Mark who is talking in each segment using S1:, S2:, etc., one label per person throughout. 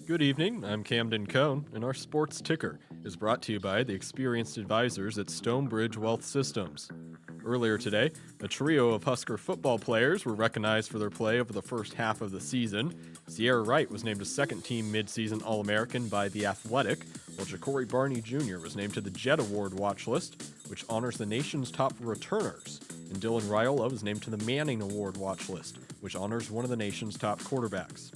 S1: Good evening, I'm Camden Cohn, and our sports ticker is brought to you by the experienced advisors at Stonebridge Wealth Systems. Earlier today, a trio of Husker football players were recognized for their play over the first half of the season. Sierra Wright was named a second-team midseason All-American by The Athletic, while Ja'Cory Barney Jr. was named to the Jet Award watch list, which honors the nation's top returners, and Dylan Raiola was named to the Manning Award watch list, which honors one of the nation's top quarterbacks.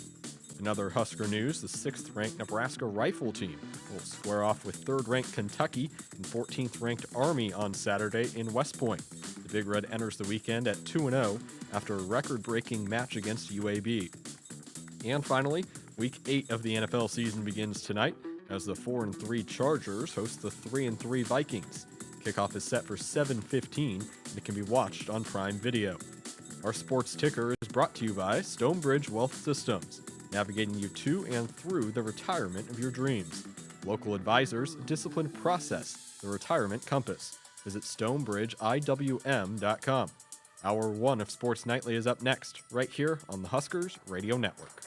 S1: In other Husker news, the 6th-ranked Nebraska rifle team will square off with 3rd-ranked Kentucky and 14th-ranked Army on Saturday in West Point. The Big Red enters the weekend at 2-0 after a record-breaking match against UAB. And finally, Week 8 of the NFL season begins tonight as the 4-3 Chargers host the 3-3 Vikings. Kickoff is set for 7:15 and it can be watched on Prime Video. Our sports ticker is brought to you by Stonebridge Wealth Systems, navigating you to and through the retirement of your dreams. Local advisors, disciplined process, the retirement compass. Visit stonebridgeiwm.com. Hour 1 of Sports Nightly is up next, right here on the Huskers Radio Network.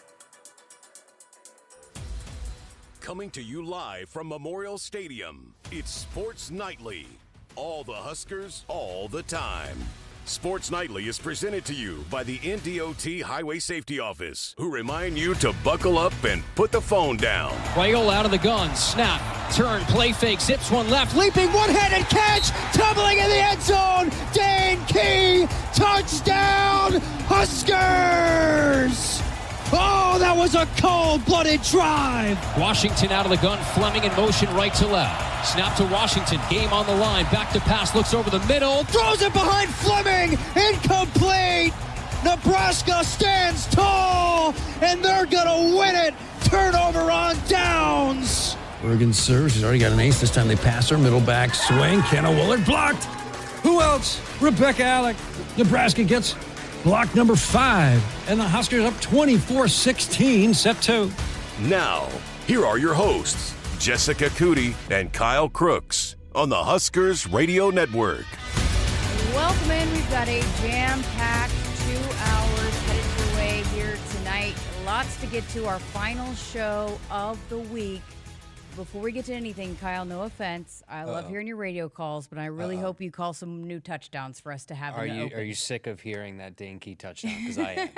S2: Coming to you live from Memorial Stadium, it's Sports Nightly. All the Huskers, all the time. Sports Nightly is presented to you by the NDOT Highway Safety Office, who remind you to buckle up and put the phone down.
S3: Raiola out of the gun, snap, turn, play fake, zips one left, leaping one-handed catch, tumbling in the end zone, Dane Key, touchdown, Huskers! Oh, that was a cold-blooded drive. Washington out of the gun, Fleming in motion right to left. Snap to Washington, game on the line, back to pass, looks over the middle, throws it behind Fleming, incomplete. Nebraska stands tall, and they're gonna win it. Turnover on downs.
S4: Oregon serves, she's already got an ace. This time they pass her, middle back swing, Kenna Willard blocked. Who else? Rebecca Alec. Nebraska gets block number 5, and the Huskers up 24-16, set 2.
S2: Now, here are your hosts, Jessica Coody and Kyle Crooks, on the Huskers Radio Network.
S5: Welcome in. We've got a jam-packed 2 hours headed your way here tonight. Lots to get to, our final show of the week. Before we get to anything, Kyle, no offense. I love hearing your radio calls, but I really hope you call some new touchdowns for us to have in the open.
S6: Are you sick of hearing that Dane Key touchdown? Because I am.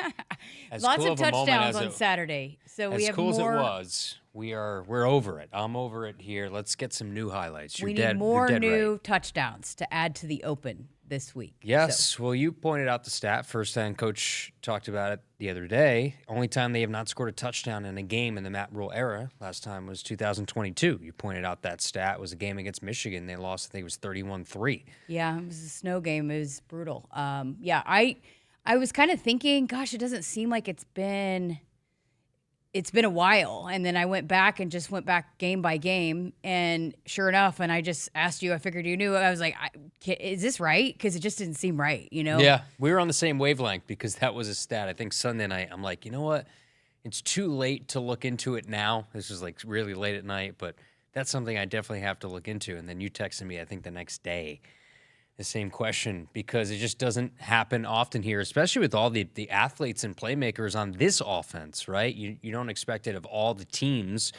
S5: Lots of touchdowns on Saturday, so we have more.
S6: As cool as it was, we're over it. I'm over it here. Let's get some new highlights.
S5: We need more new touchdowns to add to the open this week.
S6: Yes. Well, you pointed out the stat. First time Coach talked about it the other day. Only time they have not scored a touchdown in a game in the Matt Rule era. Last time was 2022. You pointed out that stat. It was a game against Michigan. They lost, I think it was 31-3.
S5: Yeah, it was a snow game. It was brutal. I was kind of thinking, gosh, it doesn't seem like it's been a while. And then I went back game by game. And sure enough, and I just asked you, I figured you knew. I was like, is this right? Because it just didn't seem right, you know?
S6: Yeah, we were on the same wavelength because that was a stat. I think Sunday night, I'm like, you know what? It's too late to look into it now. This was like really late at night, but that's something I definitely have to look into. And then you texted me, I think the next day, the same question, because it just doesn't happen often here, especially with all the athletes and playmakers on this offense, right? You don't expect it of all the teams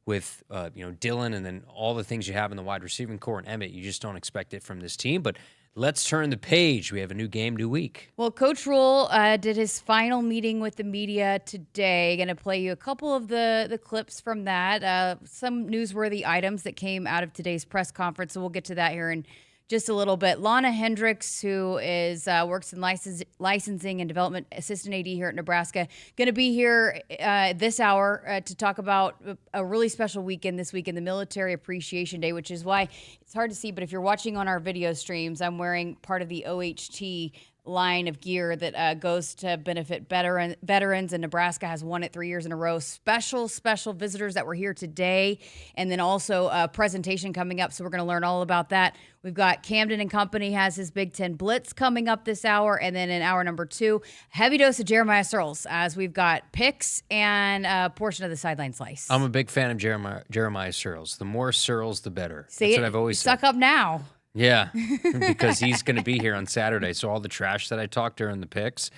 S6: with, Dylan and then all the things you have in the wide receiving core and Emmett. You just don't expect it from this team. But let's turn the page. We have a new game, new week.
S5: Well, Coach Rule did his final meeting with the media today. Going to play you a couple of the clips from that. Some newsworthy items that came out of today's press conference. So we'll get to that here in just a little bit. Lonna Henrichs, who is works in licensing and development assistant AD here at Nebraska, going to be here this hour to talk about a really special weekend this weekend, the Military Appreciation Day, which is why it's hard to see. But if you're watching on our video streams, I'm wearing part of the OHT line of gear that goes to benefit veterans, and Nebraska has won it 3 years in a row. Special visitors that were here today, and then also a presentation coming up, so we're going to learn all about that. We've got Camden and Company has his Big Ten Blitz coming up this hour, and then in hour number 2, heavy dose of Jeremiah Sirles, as we've got picks and a portion of the sideline slice.
S6: I'm a big fan of Jeremiah Sirles. The more Sirles, the better.
S5: See,
S6: that's what I've always said.
S5: Suck up now.
S6: Yeah, because he's going to be here on Saturday. So all the trash that I talked during the picks,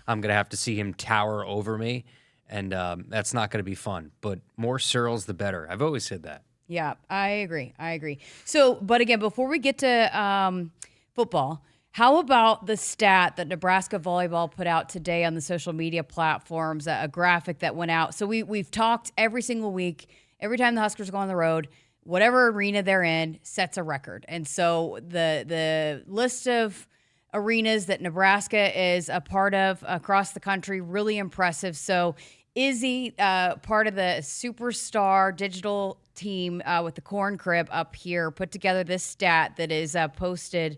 S6: I'm going to have to see him tower over me and that's not going to be fun. But more Sirles, the better. I've always said that.
S5: Yeah, I agree. So, but again, before we get to football, how about the stat that Nebraska volleyball put out today on the social media platforms, a graphic that went out? So we've talked every single week, every time the Huskers go on the road, whatever arena they're in sets a record. And so the list of arenas that Nebraska is a part of across the country, really impressive. So Izzy, part of the superstar digital team with the corn crib up here, put together this stat that is posted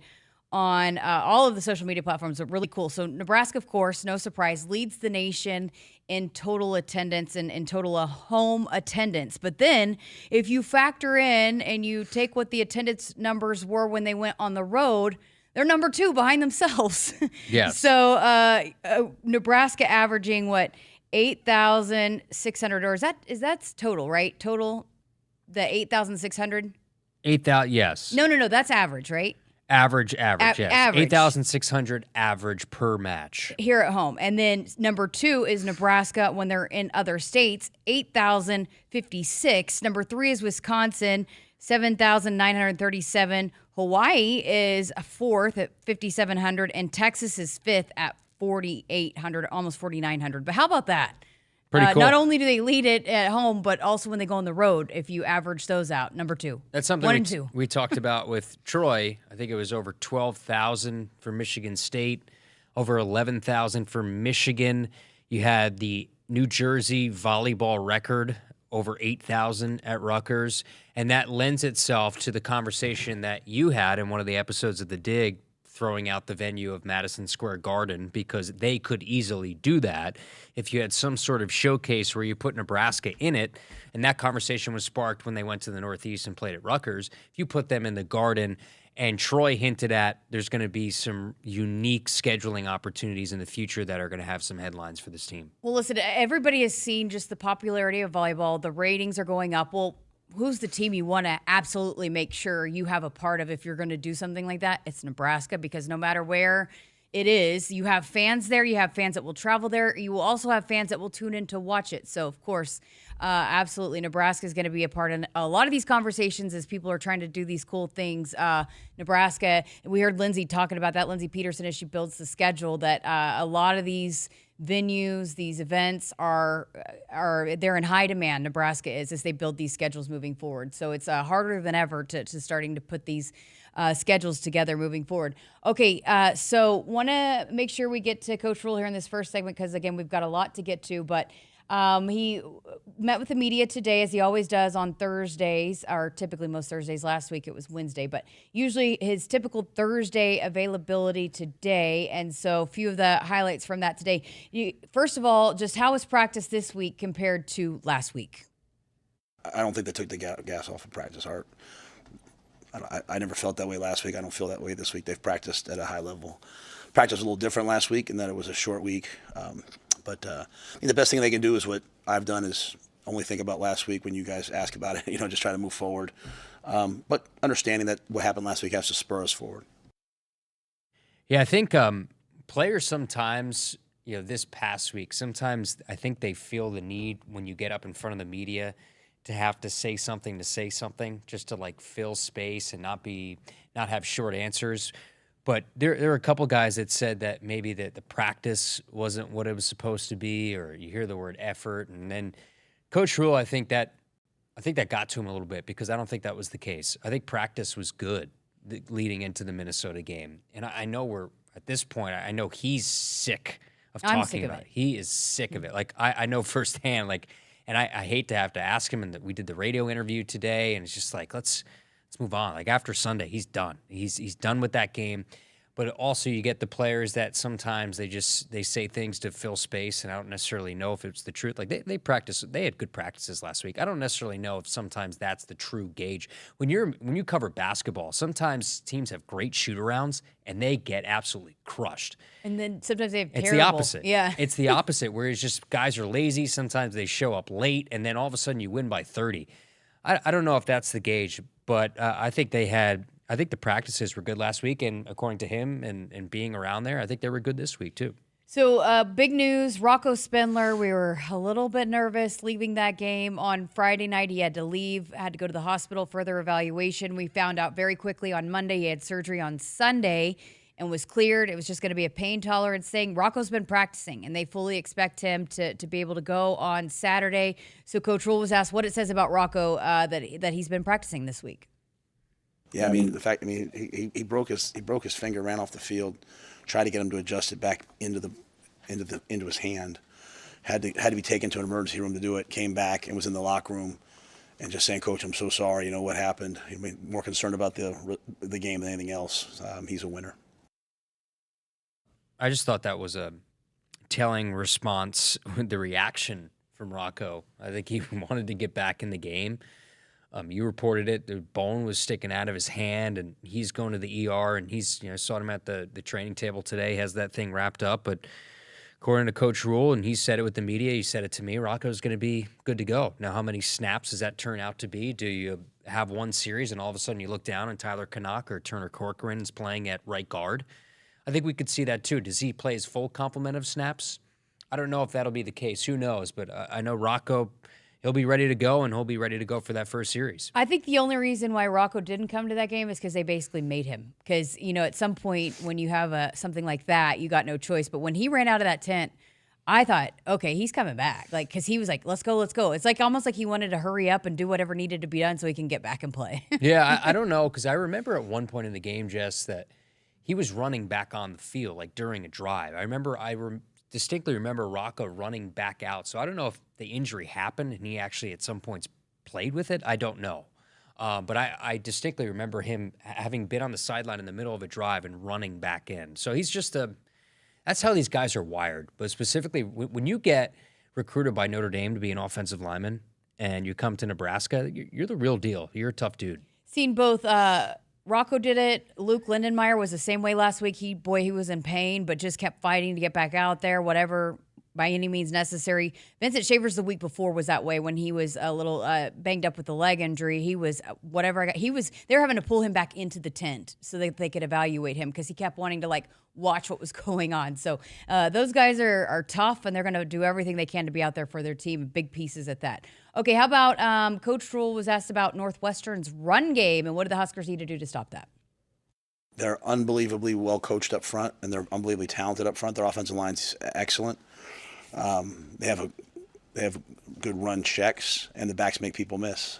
S5: on all of the social media platforms. Are really cool. So Nebraska, of course, no surprise, leads the nation in total attendance and in total home attendance. But then if you factor in and you take what the attendance numbers were when they went on the road, they're number 2 behind themselves.
S6: Yes.
S5: So Nebraska averaging what, 8,600, or is that's total, right? Total, the 8,600?
S6: 8,000, yes.
S5: No, that's average, right?
S6: Average, yes.
S5: Average.
S6: 8,600 average per match.
S5: Here at home. And then number 2 is Nebraska when they're in other states, 8,056. Number 3 is Wisconsin, 7,937. Hawaii is 4th at 5,700, and Texas is 5th at 4,800, almost 4,900. But how about that?
S6: Pretty cool.
S5: Not only do they lead it at home, but also when they go on the road, if you average those out, number 2.
S6: That's something
S5: 1 and 2.
S6: we talked about with Troy. I think it was over 12,000 for Michigan State, over 11,000 for Michigan. You had the New Jersey volleyball record, over 8,000 at Rutgers. And that lends itself to the conversation that you had in one of the episodes of The Dig, throwing out the venue of Madison Square Garden, because they could easily do that if you had some sort of showcase where you put Nebraska in it. And that conversation was sparked when they went to the Northeast and played at Rutgers. If you put them in the Garden, and Troy hinted at there's going to be some unique scheduling opportunities in the future that are going to have some headlines for this team.
S5: Well, listen, everybody has seen just the popularity of volleyball. The ratings are going up. Well, who's the team you want to absolutely make sure you have a part of if you're going to do something like that? It's Nebraska, because no matter where it is, you have fans there. You have fans that will travel there. You will also have fans that will tune in to watch it. So, of course, absolutely, Nebraska is going to be a part of a lot of these conversations as people are trying to do these cool things. Nebraska, we heard Lindsay talking about that, Lindsay Peterson, as she builds the schedule, that a lot of these venues, these events are they're in high demand. Nebraska is, as they build these schedules moving forward. So it's harder than ever to starting to put these schedules together moving forward. Okay, so want to make sure we get to Coach Rule here in this first segment, because again, we've got a lot to get to, but he met with the media today, as he always does on Thursdays, or typically most Thursdays. Last week it was Wednesday, but usually his typical Thursday availability today. And so a few of the highlights from that today. First of all, just how was practice this week compared to last week?
S7: I don't think they took the gas off of practice, Art. I never felt that way last week. I don't feel that way this week. They've practiced at a high level. Practice was a little different last week in that it was a short week. But I think the best thing they can do is what I've done is only think about last week when you guys ask about it, just try to move forward. But understanding that what happened last week has to spur us forward.
S6: Yeah, I think players sometimes, this past week, sometimes I think they feel the need when you get up in front of the media to have to say something, just to like fill space and not have short answers. But there are a couple guys that said that maybe the practice wasn't what it was supposed to be, or you hear the word effort. And then Coach Rule, I think that got to him a little bit, because I don't think that was the case. I think practice was good leading into the Minnesota game. And I know we're at this point, I know he's sick of talking about it. He is sick of it. Like I know firsthand, and I hate to have to ask him, and we did the radio interview today, and it's just like, let's move on. Like after Sunday, he's done. He's done with that game. But also you get the players that sometimes they say things to fill space, and I don't necessarily know if it's the truth. Like they had good practices last week. I don't necessarily know if sometimes that's the true gauge. When you cover basketball, sometimes teams have great shoot-arounds and they get absolutely crushed.
S5: And then sometimes they have
S6: It's
S5: terrible.
S6: the opposite.
S5: Yeah.
S6: It's the opposite, where it's just guys are lazy. Sometimes they show up late, and then all of a sudden you win by 30. I don't know if that's the gauge, but I think the practices were good last week, and according to him and being around there, I think they were good this week too.
S5: So big news, Rocco Spindler, we were a little bit nervous leaving that game on Friday night. He had to leave, had to go to the hospital, further evaluation. We found out very quickly on Monday he had surgery on Sunday and was cleared. It was just going to be a pain tolerance thing. Rocco's been practicing, and they fully expect him to be able to go on Saturday. So Coach Rule was asked what it says about Rocco that he's been practicing this week.
S7: Yeah, I mean, he broke his finger, ran off the field, tried to get him to adjust it back into his hand. Had to be taken to an emergency room to do it. Came back and was in the locker room, and just saying, "Coach, I'm so sorry. You know what happened." He was more concerned about the game than anything else. He's a winner.
S6: I just thought that was a telling response, the reaction from Rocco. I think he wanted to get back in the game. You reported it. The bone was sticking out of his hand, and he's going to the ER, and he's, saw him at the training table today, has that thing wrapped up. But according to Coach Rule, and he said it with the media, he said it to me, Rocco's going to be good to go. Now, how many snaps does that turn out to be? Do you have one series, and all of a sudden you look down and Tyler Canuck or Turner Corcoran is playing at right guard? I think we could see that too. Does he play his full complement of snaps? I don't know if that'll be the case. Who knows? But I know Rocco, he'll be ready to go, and he'll be ready to go for that first series.
S5: I think the only reason why Rocco didn't come to that game is because they basically made him. Because, at some point when you have something like that, you got no choice. But when he ran out of that tent, I thought, okay, he's coming back. Because he was like, let's go. It's almost like he wanted to hurry up and do whatever needed to be done so he can get back and play.
S6: Yeah, I don't know, because I remember at one point in the game, Jess, that he was running back on the field, during a drive. I distinctly remember Rocco running back out. So I don't know if the injury happened and he actually at some points played with it. I don't know. But I distinctly remember him having been on the sideline in the middle of a drive and running back in. So he's just that's how these guys are wired. But specifically, when you get recruited by Notre Dame to be an offensive lineman and you come to Nebraska, you're the real deal. You're a tough dude.
S5: Seen both Rocco did it. Luke Lindenmeyer was the same way last week. He was in pain, but just kept fighting to get back out there, whatever, by any means necessary. Vincent Shavers the week before was that way when he was a little banged up with the leg injury. He was they were having to pull him back into the tent so that they could evaluate him because he kept wanting to watch what was going on. So those guys are tough, and they're going to do everything they can to be out there for their team, big pieces at that. Okay, how about Coach Rule was asked about Northwestern's run game, and what do the Huskers need to do to stop that?
S7: They're unbelievably well coached up front, and they're unbelievably talented up front. Their offensive line's excellent. They have good run checks, and the backs make people miss.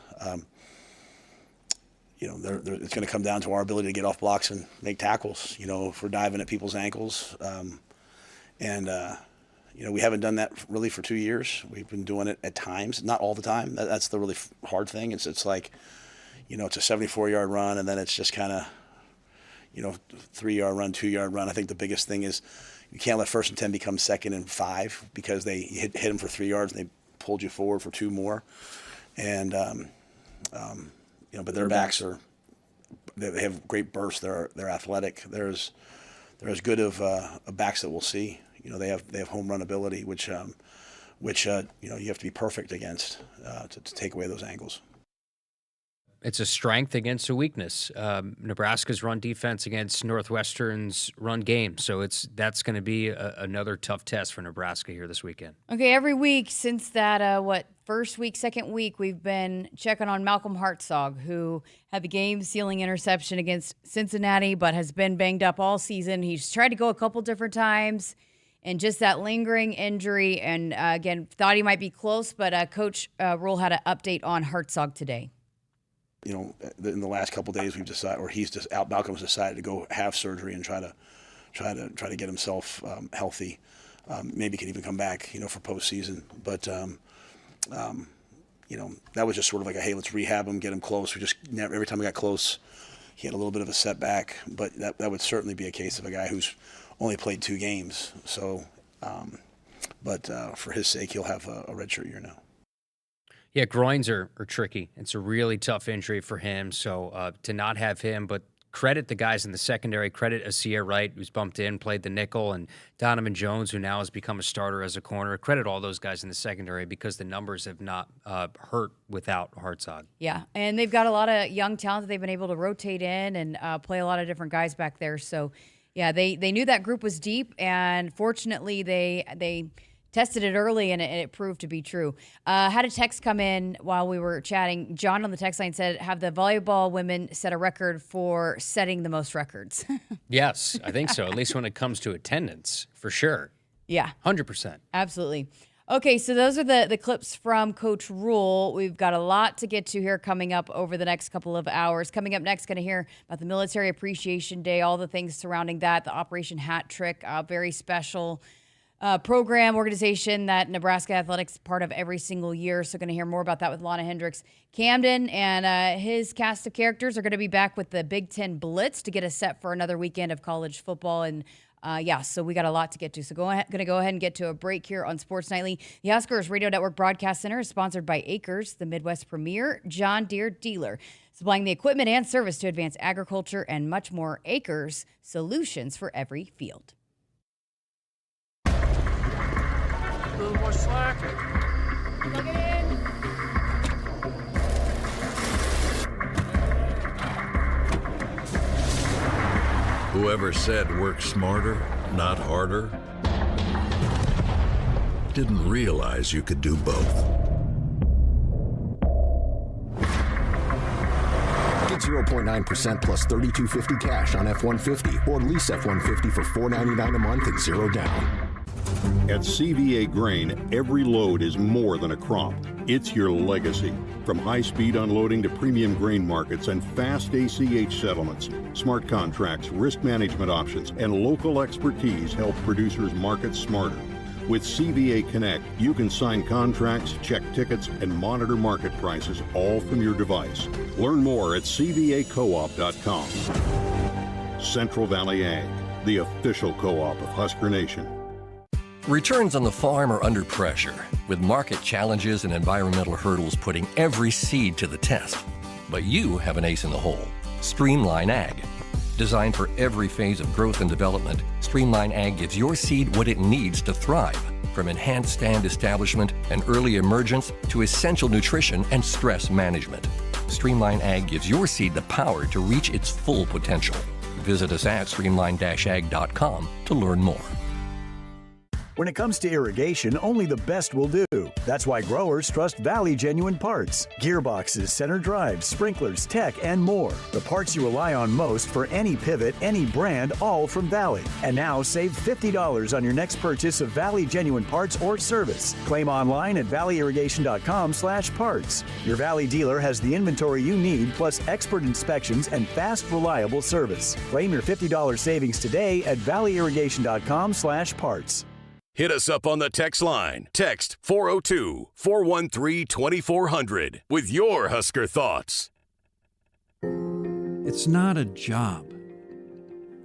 S7: It's going to come down to our ability to get off blocks and make tackles. If we're diving at people's ankles, we haven't done that really for 2 years. We've been doing it at times, not all the time. That's the really hard thing. It's like, it's a 74-yard run, and then it's just kind of, 3-yard run, 2-yard run. I think the biggest thing is you can't let 1st and 10 become 2nd and 5 because they hit them for 3 yards and they pulled you forward for 2 more. And, but their backs they have great bursts. They're athletic. They're as good of backs that we'll see. They have home run ability, which you have to be perfect against to take away those angles.
S6: It's a strength against a weakness. Nebraska's run defense against Northwestern's run game. So that's going to be another tough test for Nebraska here this weekend.
S5: Okay, every week since that, first week, second week, we've been checking on Malcolm Hartzog, who had the game-sealing interception against Cincinnati, but has been banged up all season. He's tried to go a couple different times, and just that lingering injury. And again, thought he might be close, but Coach Rule had an update on Hartzog today.
S7: In the last couple of days, we've decided, or Malcolm's decided to go have surgery and try to get himself healthy. Maybe can even come back, for postseason. But that was just sort of like hey, let's rehab him, get him close. Every time we got close, he had a little bit of a setback. But that would certainly be a case of a guy who's only played 2 games. So, but for his sake, he'll have a redshirt year now.
S6: Yeah, groins are tricky. It's a really tough injury for him. So to not have him, but credit the guys in the secondary, credit Asir Wright, who's bumped in, played the nickel, and Donovan Jones, who now has become a starter as a corner. Credit all those guys in the secondary because the numbers have not hurt without Hartzog.
S5: Yeah, and they've got a lot of young talent that they've been able to rotate in and play a lot of different guys back there. So Yeah, they knew that group was deep, and fortunately they tested it early, and it proved to be true. Had a text come in while we were chatting. John on the text line said, have the volleyball women set a record for setting the most records?
S6: Yes, I think so, at least when it comes to attendance, for sure.
S5: Yeah.
S6: 100%.
S5: Absolutely. Okay, so those are the clips from Coach Rule. We've got a lot to get to here coming up over the next couple of hours. Coming up next, going to hear about the Military Appreciation Day, all the things surrounding that, the Operation Hat Trick, a very special program, organization that Nebraska Athletics is part of every single year. So going to hear more about that with Lonna Henrichs. Camden and his cast of characters are going to be back with the Big Ten Blitz to get us set for another weekend of college football. And so we got a lot to get to. So going to go ahead and get to a break here on Sports Nightly. The Akrs Radio Network Broadcast Center is sponsored by Akrs, the Midwest premier John Deere dealer, supplying the equipment and service to advance agriculture and much more. Akrs, solutions for every field.
S8: A little more slack.
S5: Plug it in.
S9: Whoever said work smarter, not harder, didn't realize you could do both.
S10: Get 0.9% plus $3,250 cash on F-150 or lease F-150 for $499 a month and $0 down.
S11: At CVA Grain, every load is more than a crop. It's your legacy. From high-speed unloading to premium grain markets and fast ACH settlements, smart contracts, risk management options, and local expertise help producers market smarter. With CVA Connect, you can sign contracts, check tickets, and monitor market prices all from your device. Learn more at cvacoop.com. Central Valley Ag, the official co-op of Husker Nation.
S12: Returns on the farm are under pressure, with market challenges and environmental hurdles putting every seed to the test. But you have an ace in the hole, Streamline Ag. Designed for every phase of growth and development, Streamline Ag gives your seed what it needs to thrive, from enhanced stand establishment and early emergence to essential nutrition and stress management. Streamline Ag gives your seed the power to reach its full potential. Visit us at streamline-ag.com to learn more.
S13: When it comes to irrigation, only the best will do. That's why growers trust Valley Genuine Parts. Gearboxes, center drives, sprinklers, tech, and more. The parts you rely on most for any pivot, any brand, all from Valley. And now save $50 on your next purchase of Valley Genuine Parts or service. Claim online at valleyirrigation.com/parts. Your Valley dealer has the inventory you need, plus expert inspections and fast, reliable service. Claim your $50 savings today at valleyirrigation.com/parts.
S2: Hit us up on the text line. Text 402-413-2400 with your Husker thoughts.
S4: It's not a job.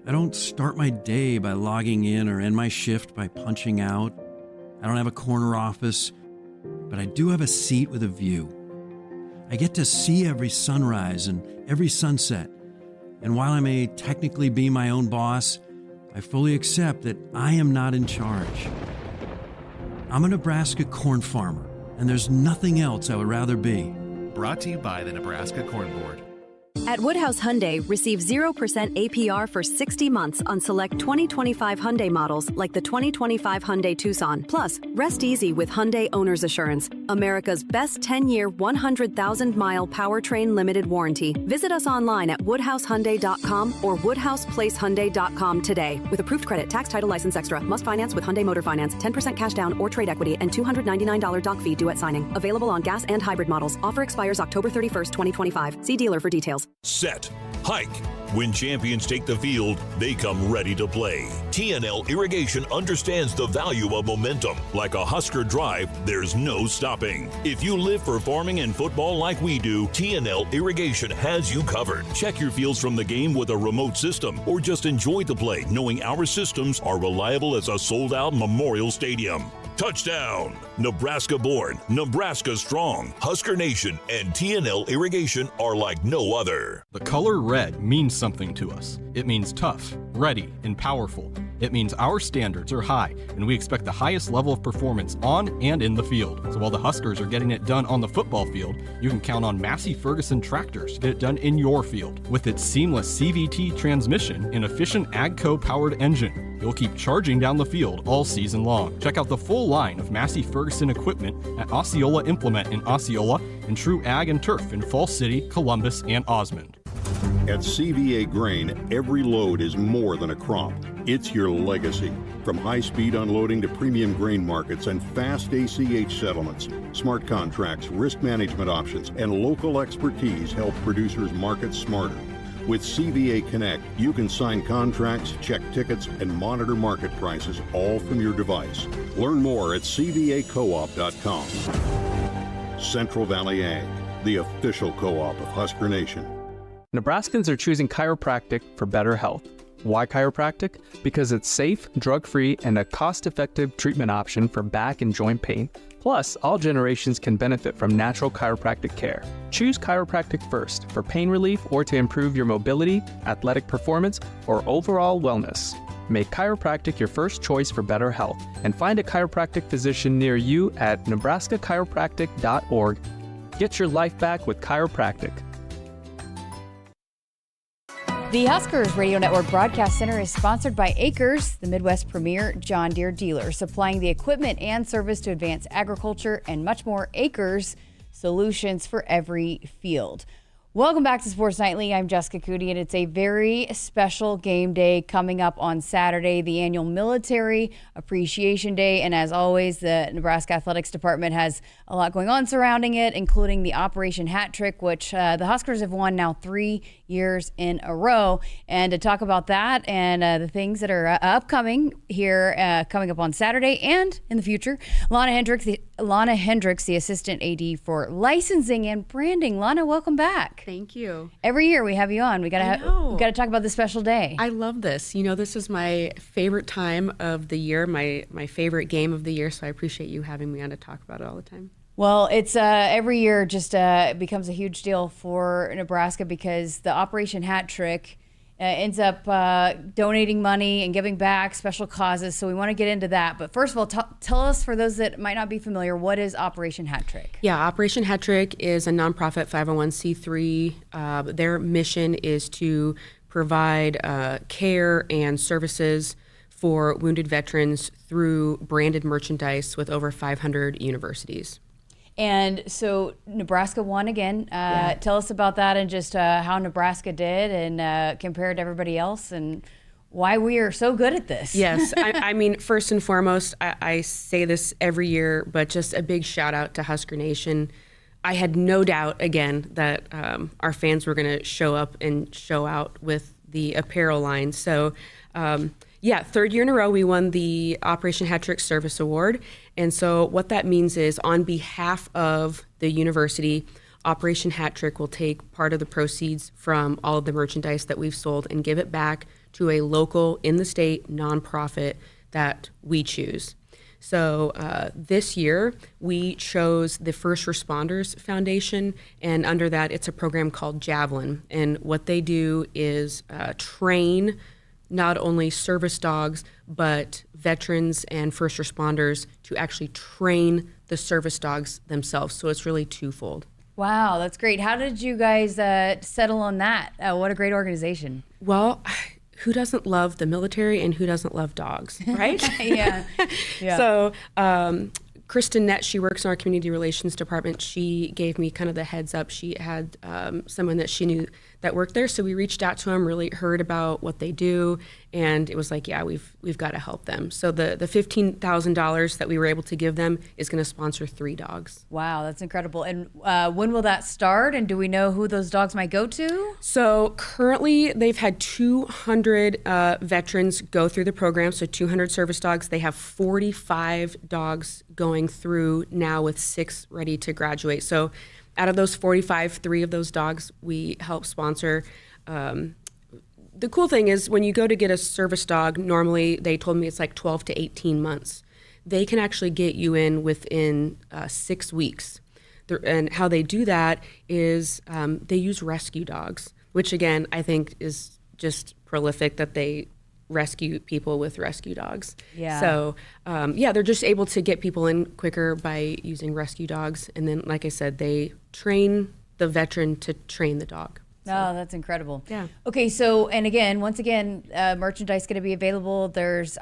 S4: I don't start my day by logging in or end my shift by punching out. I don't have a corner office, but I do have a seat with a view. I get to see every sunrise and every sunset. And while I may technically be my own boss, I fully accept that I am not in charge. I'm a Nebraska corn farmer, and there's nothing else I would rather be.
S14: Brought to you by the Nebraska Corn Board.
S15: At Woodhouse Hyundai, receive 0% APR for 60 months on select 2025 Hyundai models like the 2025 Hyundai Tucson. Plus, rest easy with Hyundai Owner's Assurance, America's best 10-year, 100,000-mile powertrain limited warranty. Visit us online at woodhousehyundai.com or woodhouseplacehyundai.com today. With approved credit, tax, title, license extra. Must finance with Hyundai Motor Finance. 10% cash down or trade equity and $299 doc fee due at signing. Available on gas and hybrid models. Offer expires October 31st, 2025. See dealer for details.
S16: Set. Hike. When champions take the field, they come ready to play. TNL Irrigation understands the value of momentum. Like a Husker drive, there's no stopping. If you live for farming and football like we do, TNL Irrigation has you covered. Check your fields from the game with a remote system, or just enjoy the play knowing our systems are reliable as a sold-out Memorial Stadium. Touchdown! Nebraska born, Nebraska strong. Husker Nation and TNL Irrigation are like no other.
S1: The color red means something to us. It means tough, ready, and powerful. It means our standards are high, and we expect the highest level of performance on and in the field. So while the Huskers are getting it done on the football field, you can count on Massey Ferguson tractors to get it done in your field. With its seamless CVT transmission and efficient AGCO-powered engine, you'll keep charging down the field all season long. Check out the full line of Massey Ferguson equipment at Osceola Implement in Osceola and True Ag and Turf in Falls City, Columbus, and Osmond.
S11: At CVA Grain, every load is more than a crop. It's your legacy. From high-speed unloading to premium grain markets and fast ACH settlements, smart contracts, risk management options, and local expertise help producers market smarter. With CVA Connect, you can sign contracts, check tickets, and monitor market prices all from your device. Learn more at cvacoop.com. Central Valley Ag, the official co-op of Husker Nation.
S17: Nebraskans are choosing chiropractic for better health. Why chiropractic? Because it's safe, drug-free, and a cost-effective treatment option for back and joint pain. Plus, all generations can benefit from natural chiropractic care. Choose chiropractic first for pain relief or to improve your mobility, athletic performance, or overall wellness. Make chiropractic your first choice for better health, and find a chiropractic physician near you at nebraskachiropractic.org. Get your life back with chiropractic.
S5: The Huskers Radio Network Broadcast Center is sponsored by Akrs, the Midwest premier John Deere dealer, supplying the equipment and service to advance agriculture and much more. Akrs, solutions for every field. Welcome back to Sports Nightly. I'm Jessica Coody, and it's a very special game day coming up on Saturday, the annual Military Appreciation Day. And as always, the Nebraska Athletics Department has a lot going on surrounding it, including the Operation Hat Trick, which the Huskers have won now 3 years in a row. And to talk about that and the things that are upcoming here, coming up on Saturday and in the future, Lonna Henrichs, the Assistant AD for Licensing and Branding. Lonna, welcome back.
S18: Thank you.
S5: Every year we have you on. We gotta talk about this special day.
S18: I love this. You know, this is my favorite time of the year, my favorite game of the year. So I appreciate you having me on to talk about it all the time.
S5: Well, it's every year just becomes a huge deal for Nebraska because the Operation Hat Trick ends up donating money and giving back special causes. So we want to get into that. But first of all, tell us, for those that might not be familiar, what is Operation Hat Trick?
S18: Yeah, Operation Hat Trick is a nonprofit 501c3. Their mission is to provide care and services for wounded veterans through branded merchandise with over 500 universities.
S5: And so Nebraska won again. Tell us about that and just how Nebraska did and compared to everybody else and why we are so good at this.
S18: Yes. I mean, first and foremost, I say this every year, but just a big shout out to Husker Nation. I had no doubt, again, that our fans were going to show up and show out with the apparel line. So, third year in a row, we won the Operation Hat Trick Service Award. And so what that means is on behalf of the university, Operation Hat Trick will take part of the proceeds from all of the merchandise that we've sold and give it back to a local, in the state, nonprofit that we choose. So this year, we chose the First Responders Foundation, and under that, it's a program called Javelin. And what they do is train not only service dogs, but veterans and first responders to actually train the service dogs themselves. So it's really twofold.
S5: Wow, that's great. How did you guys settle on that? What a great organization.
S18: Well, who doesn't love the military and who doesn't love dogs, right?
S5: Yeah.
S18: So Kristen Nett, she works in our community relations department. She gave me kind of the heads up. She had someone that she knew that worked there. So we reached out to them, really heard about what they do. And it was like, yeah, we've got to help them. So the $15,000 that we were able to give them is going to sponsor 3 dogs.
S5: Wow, that's incredible. And when will that start? And do we know who those dogs might go to?
S18: So currently they've had 200 veterans go through the program. So 200 service dogs. They have 45 dogs going through now with 6 ready to graduate. So out of those 45, 3 of those dogs we help sponsor. The cool thing is when you go to get a service dog, normally they told me it's like 12 to 18 months. They can actually get you in within 6 weeks. And how they do that is they use rescue dogs, which again, I think is just prolific that they rescue people with rescue dogs.
S5: Yeah.
S18: So, they're just able to get people in quicker by using rescue dogs. And then, like I said, they train the veteran to train the dog.
S5: Oh, that's incredible.
S18: Yeah.
S5: Okay, so and again, once again, merchandise going to be available.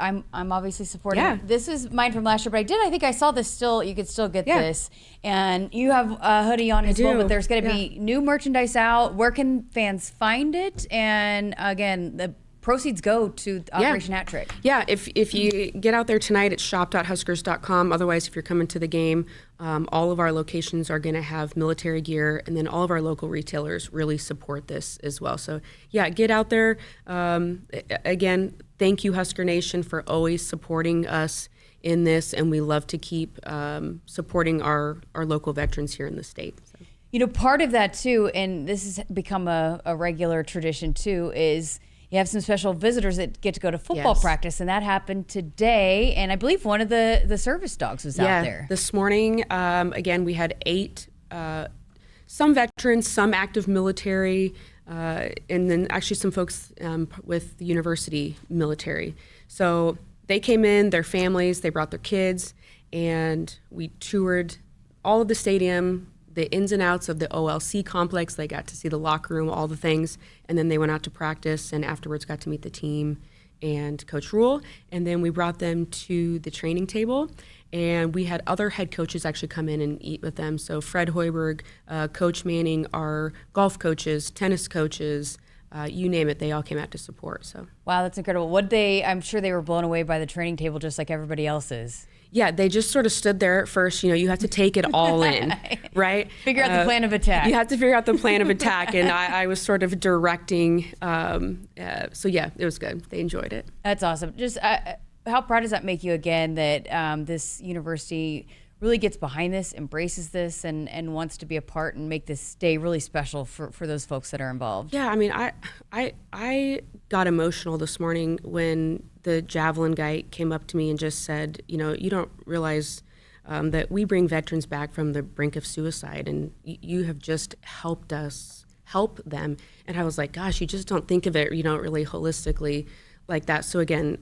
S5: I'm obviously supporting.
S18: Yeah.
S5: This is mine from last year, but I think I saw this still. You could still get this, and you have a hoodie on as well. But there's going to be new merchandise out. Where can fans find it? And again, the proceeds go to Operation Hat Trick.
S18: Yeah, if you get out there tonight, it's shop.huskers.com. Otherwise, if you're coming to the game, all of our locations are going to have military gear, and then all of our local retailers really support this as well. So, yeah, get out there. Again, thank you, Husker Nation, for always supporting us in this, and we love to keep supporting our local veterans here in the state. So.
S5: You know, part of that, too, and this has become a regular tradition, too, is you have some special visitors that get to go to football practice, and that happened today. And I believe one of the service dogs was out there.
S18: This morning, again, we had 8, some veterans, some active military, and then actually some folks with the university military. So they came in, their families, they brought their kids, and we toured all of the stadium, the ins and outs of the OLC complex. They got to see the locker room, all the things, and then they went out to practice and afterwards got to meet the team and Coach Rule. And then we brought them to the training table, and we had other head coaches actually come in and eat with them. So Fred Hoiberg, Coach Manning, our golf coaches, tennis coaches, you name it, they all came out to support. So
S5: wow, that's incredible. I'm sure they were blown away by the training table just like everybody else is.
S18: Yeah, they just sort of stood there at first. You know, you have to take it all in, right?
S5: Figure out the plan of attack.
S18: You have to figure out the plan of attack, and I was sort of directing. So yeah, it was good. They enjoyed it.
S5: That's awesome. Just how proud does that make you again that this university really gets behind this, embraces this, and wants to be a part and make this day really special for those folks that are involved?
S18: Yeah, I mean, I got emotional this morning when the javelin guy came up to me and just said, you know, you don't realize that we bring veterans back from the brink of suicide, and you have just helped us help them. And I was like, gosh, you just don't think of it, you know, really holistically like that. So again,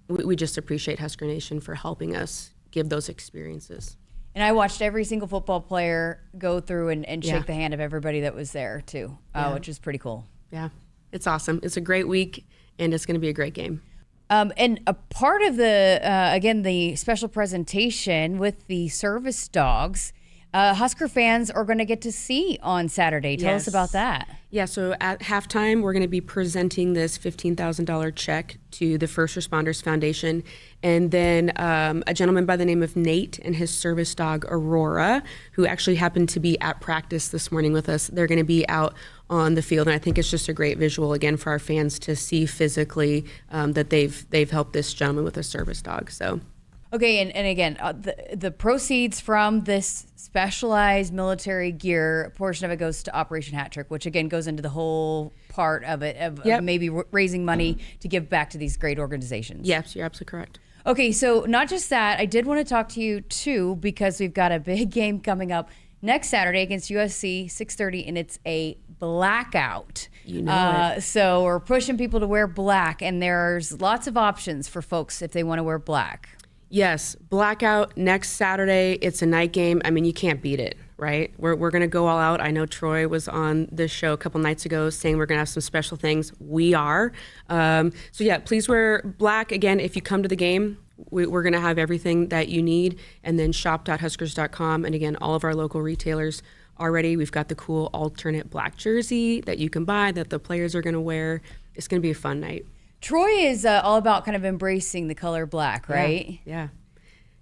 S18: we just appreciate Husker Nation for helping us give those experiences.
S5: And I watched every single football player go through and shake the hand of everybody that was there too, which was pretty cool.
S18: Yeah, it's awesome. It's a great week, and it's going to be a great game.
S5: And a part of the special presentation with the service dogs, Husker fans are going to get to see on Saturday. Tell us about that.
S18: Yeah, so at halftime, we're going to be presenting this $15,000 check to the First Responders Foundation. And then a gentleman by the name of Nate and his service dog, Aurora, who actually happened to be at practice this morning with us. They're going to be out on the field, and I think it's just a great visual, again, for our fans to see physically that they've helped this gentleman with a service dog. So.
S5: Okay, and again, the proceeds from this specialized military gear, portion of it goes to Operation Hat Trick, which again goes into the whole part of it, of maybe raising money to give back to these great organizations.
S18: Yes, you're absolutely correct.
S5: Okay, so not just that, I did want to talk to you too, because we've got a big game coming up next Saturday against USC, 6:30, and it's a blackout.
S18: You know it.
S5: So we're pushing people to wear black, and there's lots of options for folks if they want to wear black.
S18: Yes, blackout next Saturday. It's a night game. I mean, you can't beat it, right? We're going to go all out. I know Troy was on this show a couple nights ago saying we're going to have some special things. We are. So yeah, please wear black. Again, if you come to the game, we're going to have everything that you need. And then shop.huskers.com. And again, all of our local retailers already. We've got the cool alternate black jersey that you can buy that the players are going to wear. It's going to be a fun night.
S5: Troy is all about kind of embracing the color black, right?
S18: Yeah.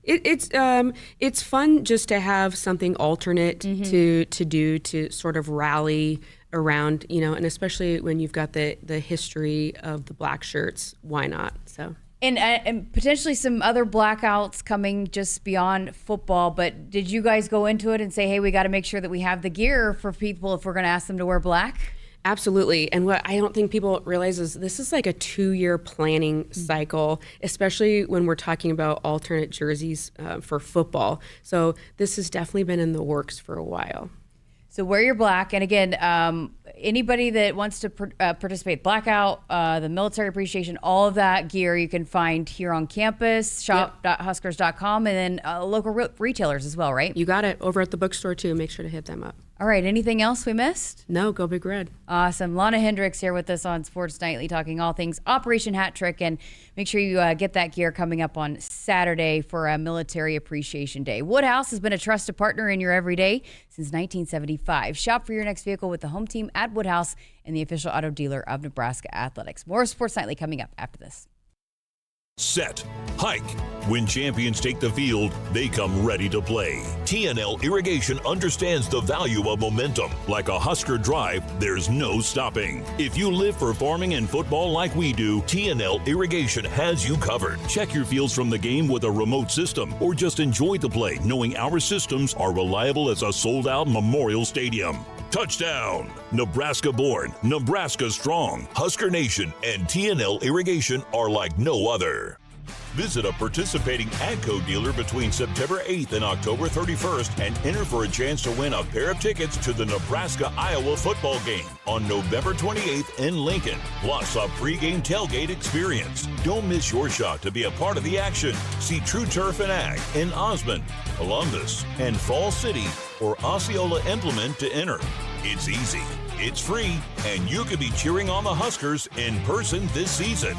S18: It's fun just to have something alternate to do to sort of rally around, you know, and especially when you've got the history of the black shirts, why not? So.
S5: And potentially some other blackouts coming just beyond football, but did you guys go into it and say, hey, we got to make sure that we have the gear for people if we're going to ask them to wear black?
S18: Absolutely. And what I don't think people realize is this is like a 2-year planning cycle, especially when we're talking about alternate jerseys for football. So this has definitely been in the works for a while.
S5: So wear your black. And again, anybody that wants to participate, blackout, the military appreciation, all of that gear you can find here on campus, shop.huskers.com, and then local retailers as well, right?
S18: You got it. Over at the bookstore, too. Make sure to hit them up.
S5: All right. Anything else we missed?
S18: No, go Big Red.
S5: Awesome. Lonna Henrichs here with us on Sports Nightly, talking all things Operation Hat Trick. And make sure you get that gear coming up on Saturday for a Military Appreciation Day. Woodhouse has been a trusted partner in your everyday since 1975. Shop for your next vehicle with the home team at Woodhouse and the official auto dealer of Nebraska Athletics. More Sports Nightly coming up after this.
S16: Set, hike. When champions take the field, they come ready to play. TNL Irrigation understands the value of momentum. Like a Husker drive, there's no stopping. If you live for farming and football like we do, TNL Irrigation has you covered. Check your fields from the game with a remote system, or just enjoy the play knowing our systems are reliable as a sold-out Memorial Stadium. Touchdown! Nebraska born, Nebraska strong. Husker Nation and TNL Irrigation are like no other. Visit a participating AGCO dealer between September 8th and October 31st and enter for a chance to win a pair of tickets to the Nebraska-Iowa football game on November 28th in Lincoln, plus a pregame tailgate experience. Don't miss your shot to be a part of the action. See True Turf and Ag in Osmond, Columbus, and Fall City or Osceola Implement to enter. It's easy, it's free, and you could be cheering on the Huskers in person this season.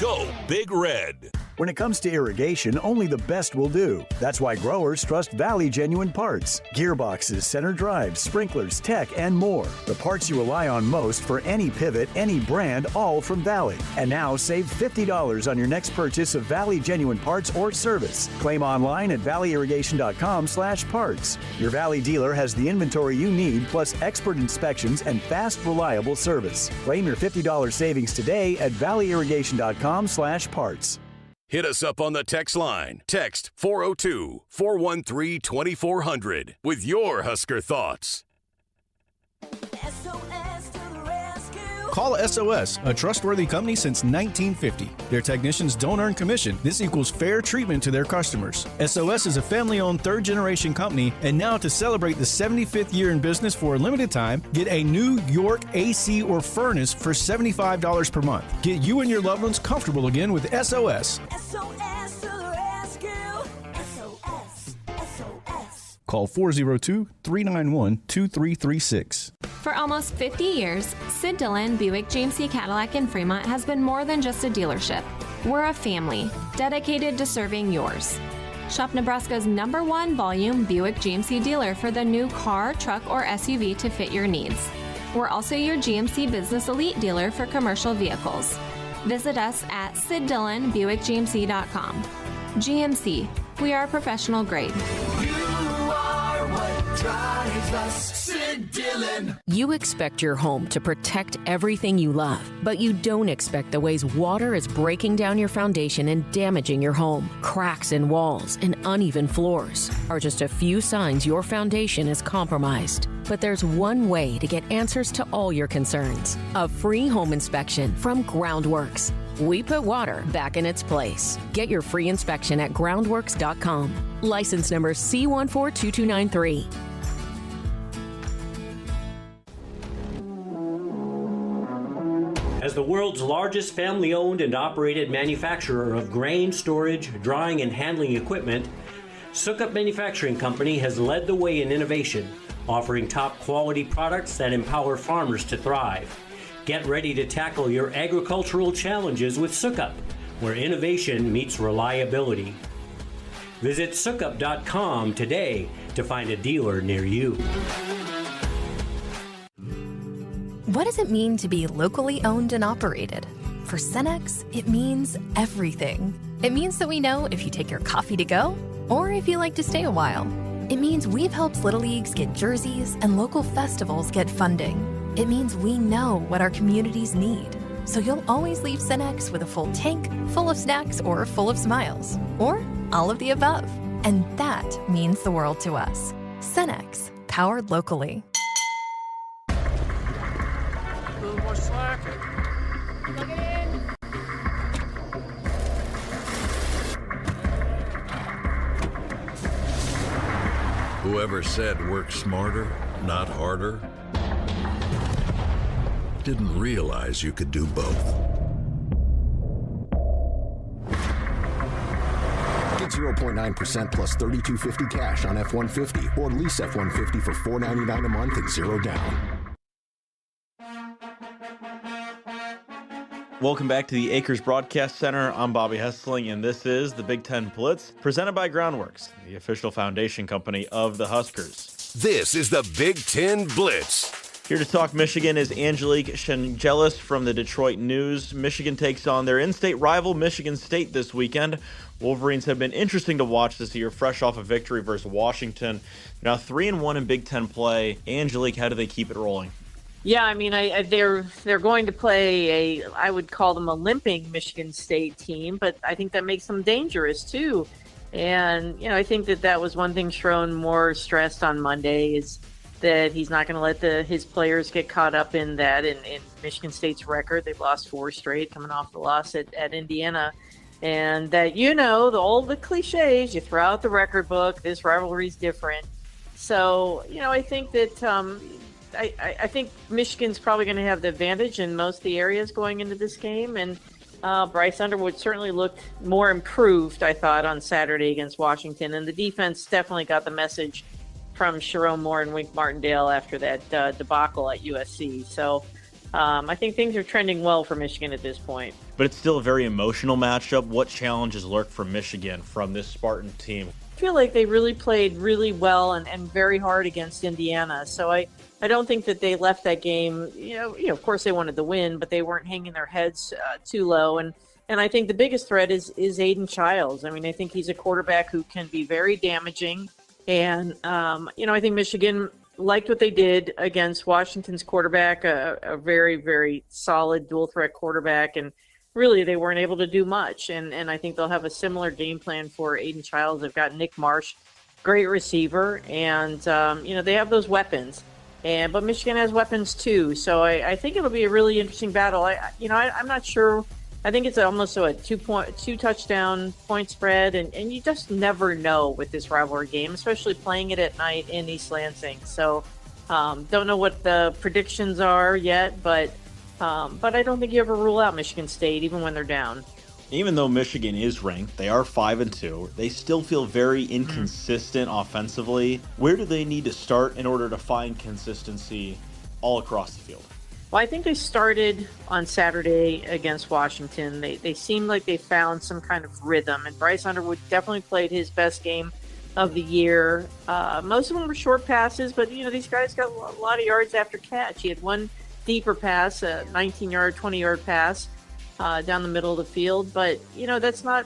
S16: Go Big Red!
S13: When it comes to irrigation, only the best will do. That's why growers trust Valley Genuine Parts. Gearboxes, center drives, sprinklers, tech, and more. The parts you rely on most for any pivot, any brand, all from Valley. And now save $50 on your next purchase of Valley Genuine Parts or service. Claim online at valleyirrigation.com/parts. Your Valley dealer has the inventory you need, plus expert inspections and fast, reliable service. Claim your $50 savings today at valleyirrigation.com/parts.
S2: Hit us up on the text line. Text 402-413-2400 with your Husker thoughts.
S19: Call SOS, a trustworthy company since 1950. Their technicians don't earn commission. This equals fair treatment to their customers. SOS is a family-owned third-generation company, and now to celebrate the 75th year in business for a limited time, get a New York AC or furnace for $75 per month. Get you and your loved ones comfortable again with SOS.
S20: SOS to the rescue. SOS. SOS.
S19: Call 402-391-2336.
S21: For almost 50 years, Sid Dillon Buick GMC Cadillac in Fremont has been more than just a dealership. We're a family dedicated to serving yours. Shop Nebraska's #1 volume Buick GMC dealer for the new car, truck, or SUV to fit your needs. We're also your GMC Business Elite dealer for commercial vehicles. Visit us at SidDillonBuickGMC.com. GMC, we are professional grade.
S20: Drives us, Sid Dillon.
S22: You expect your home to protect everything you love, but you don't expect the ways water is breaking down your foundation and damaging your home. Cracks in walls and uneven floors are just a few signs your foundation is compromised. But there's one way to get answers to all your concerns: a free home inspection from Groundworks. We put water back in its place. Get your free inspection at groundworks.com. License number C142293.
S23: As the world's largest family-owned and operated manufacturer of grain storage, drying, and handling equipment, Sukup Manufacturing Company has led the way in innovation, offering top-quality products that empower farmers to thrive. Get ready to tackle your agricultural challenges with Sukup, where innovation meets reliability. Visit Sukup.com today to find a dealer near you.
S24: What does it mean to be locally owned and operated? For Cenex, it means everything. It means that we know if you take your coffee to go or if you like to stay a while. It means we've helped Little Leagues get jerseys and local festivals get funding. It means we know what our communities need. So you'll always leave Cenex with a full tank, full of snacks, or full of smiles. Or all of the above. And that means the world to us. Cenex, powered locally.
S8: A little more slack. Plug it in.
S9: Whoever said work smarter, not harder? didn't realize you could do both.
S3: Get 0.9% plus $3,250 cash on F-150 or lease F-150 for $499 a month and 0 down.
S6: Welcome back to the Akrs Broadcast Center. I'm Bobby Hessling, and this is the Big Ten Blitz, presented by Groundworks, the official foundation company of the Huskers.
S2: This is the Big Ten Blitz.
S6: Here to talk Michigan is Angelique Shengelis from the Detroit News. Michigan takes on their in-state rival, Michigan State, this weekend. Wolverines have been interesting to watch this year, fresh off a victory versus Washington. Now 3-1 in Big Ten play. Angelique, how do they keep it rolling?
S7: Yeah, I mean, they're going to play I would call them a limping Michigan State team, but I think that makes them dangerous too. And, I think that was one thing Sharon Moore stressed on Monday, is that he's not going to let his players get caught up in that. In Michigan State's record, they've lost 4 straight, coming off the loss at Indiana. And that, all the cliches, you throw out the record book, this rivalry is different. So, I think that I think Michigan's probably going to have the advantage in most of the areas going into this game. And Bryce Underwood certainly looked more improved, I thought, on Saturday against Washington. And the defense definitely got the message from Sharon Moore and Wink Martindale after that debacle at USC. So I think things are trending well for Michigan at this point.
S6: But it's still a very emotional matchup. What challenges lurk for Michigan from this Spartan team?
S7: I feel like they really played really well and very hard against Indiana. So I don't think that they left that game. Of course they wanted to win, but they weren't hanging their heads too low. And I think the biggest threat is Aiden Childs. I mean, I think he's a quarterback who can be very damaging. And, I think Michigan liked what they did against Washington's quarterback, a very, very solid dual threat quarterback. And really, they weren't able to do much. And I think they'll have a similar game plan for Aiden Childs. They've got Nick Marsh, great receiver. And, they have those weapons. But Michigan has weapons too. So I think it'll be a really interesting battle. I'm not sure. I think it's almost a 2 touchdown point spread, and you just never know with this rivalry game, especially playing it at night in East Lansing. So don't know what the predictions are yet, but I don't think you ever rule out Michigan State even when they're down.
S6: Even though Michigan is ranked, they are 5-2. They still feel very inconsistent offensively. Where do they need to start in order to find consistency all across the field?
S7: Well, I think they started on Saturday against Washington. They seemed like they found some kind of rhythm, and Bryce Underwood definitely played his best game of the year. Most of them were short passes, but, these guys got a lot of yards after catch. He had one deeper pass, a 19-yard, 20-yard pass down the middle of the field. But, that's not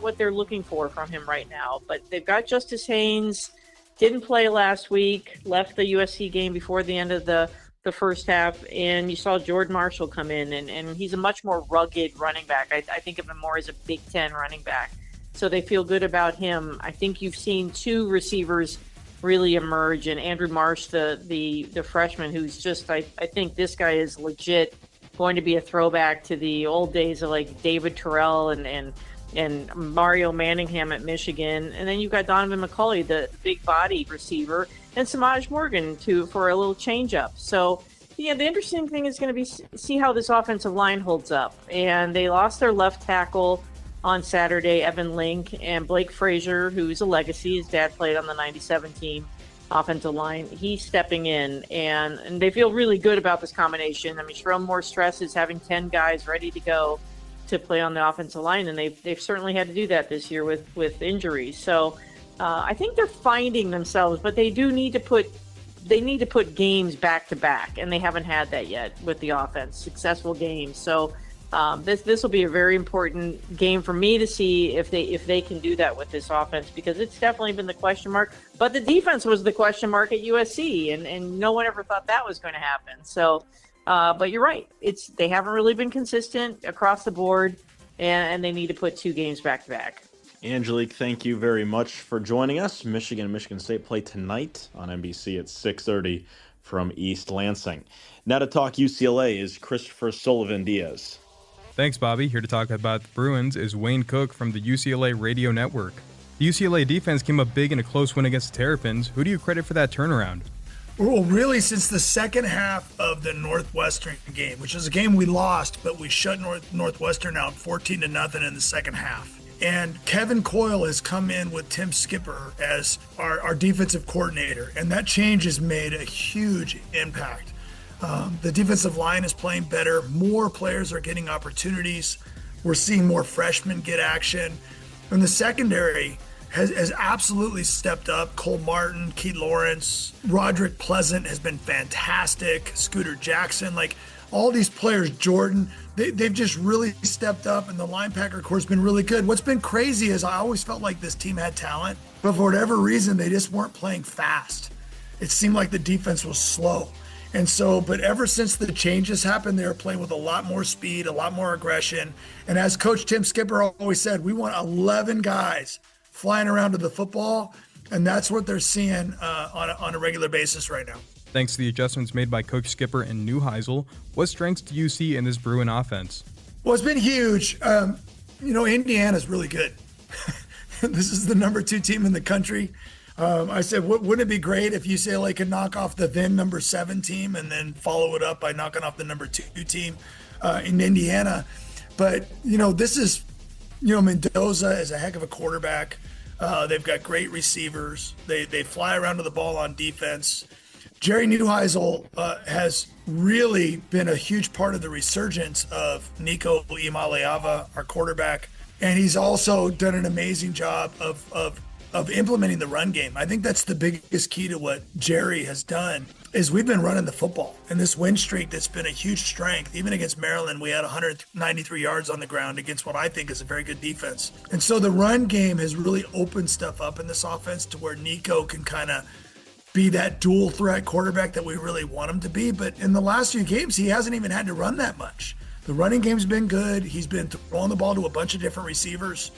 S7: what they're looking for from him right now. But they've got Justice Haynes, didn't play last week, left the USC game before the end of the first half, and you saw Jordan Marshall come in, and he's a much more rugged running back. I think of him more as a Big Ten running back. So they feel good about him. I think you've seen 2 receivers really emerge, and Andrew Marsh, the freshman, who's just, I think this guy is legit going to be a throwback to the old days of like David Terrell and Mario Manningham at Michigan. And then you've got Donovan McCulley, the big body receiver, and Samaj Morgan for a little change-up. So, the interesting thing is going to be see how this offensive line holds up. And they lost their left tackle on Saturday, Evan Link, and Blake Frazier, who's a legacy. His dad played on the 97 team offensive line. He's stepping in, and they feel really good about this combination. I mean, Sharon Moore stresses having 10 guys ready to go to play on the offensive line, and they've certainly had to do that this year with injuries. So I think they're finding themselves, but they need to put games back to back, and they haven't had that yet with the offense, successful games. So this will be a very important game for me to see if they can do that with this offense, because it's definitely been the question mark. But the defense was the question mark at USC, and no one ever thought that was going to happen. So, but you're right, they haven't really been consistent across the board, and they need to put 2 games back to back.
S6: Angelique, thank you very much for joining us. Michigan and Michigan State play tonight on NBC at 6:30 from East Lansing. Now to talk UCLA is Christopher Sullivan-Diaz.
S10: Thanks, Bobby. Here to talk about the Bruins is Wayne Cook from the UCLA Radio Network. The UCLA defense came up big in a close win against the Terrapins. Who do you credit for that turnaround?
S4: Well, really, since the second half of the Northwestern game, which is a game we lost, but we shut Northwestern out 14-0 in the second half. And Kevin Coyle has come in with Tim Skipper as our defensive coordinator, and that change has made a huge impact. The defensive line is playing better. More players are getting opportunities. We're seeing more freshmen get action. And the secondary has absolutely stepped up. Cole Martin, Keith Lawrence, Roderick Pleasant has been fantastic. Scooter Jackson, like all these players, Jordan, they've just really stepped up, and the linebacker corps has been really good. What's been crazy is I always felt like this team had talent, but for whatever reason, they just weren't playing fast. It seemed like the defense was slow. And so, but ever since the changes happened, they were playing with a lot more speed, a lot more aggression. And as Coach Tim Skipper always said, we want 11 guys flying around to the football, and that's what they're seeing on a regular basis right now.
S10: Thanks to the adjustments made by Coach Skipper and Neuheisel, what strengths do you see in this Bruin offense?
S4: Well, it's been huge. Indiana's really good. This is the number 2 team in the country. I said, wouldn't it be great if UCLA could knock off the then number 7 team and then follow it up by knocking off the number 2 team in Indiana? But, this is, Mendoza is a heck of a quarterback. They've got great receivers. They fly around to the ball on defense. Jerry Neuheisel has really been a huge part of the resurgence of Nico Imaleava, our quarterback. And he's also done an amazing job of implementing the run game. I think that's the biggest key to what Jerry has done is we've been running the football. And this win streak that's been a huge strength. Even against Maryland, we had 193 yards on the ground against what I think is a very good defense. And so the run game has really opened stuff up in this offense to where Nico can kind of be that dual threat quarterback that we really want him to be. But in the last few games, he hasn't even had to run that much. The running game's been good. He's been throwing the ball to a bunch of different receivers.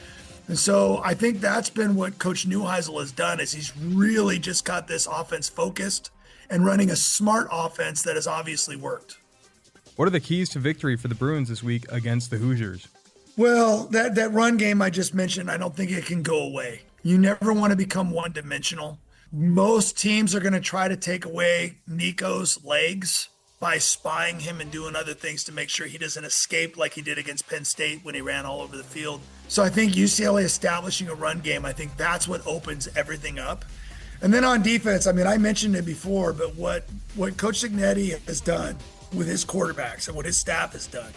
S4: And so I think that's been what Coach Neuheisel has done is he's really just got this offense focused and running a smart offense that has obviously worked.
S10: What are the keys to victory for the Bruins this week against the Hoosiers?
S4: Well, that run game I just mentioned, I don't think it can go away. You never want to become one-dimensional. Most teams are going to try to take away Nico's legs by spying him and doing other things to make sure he doesn't escape like he did against Penn State when he ran all over the field. So I think UCLA establishing a run game, I think that's what opens everything up. And then on defense, I mentioned it before, but what Coach Cignetti has done with his quarterbacks and what his staff has done,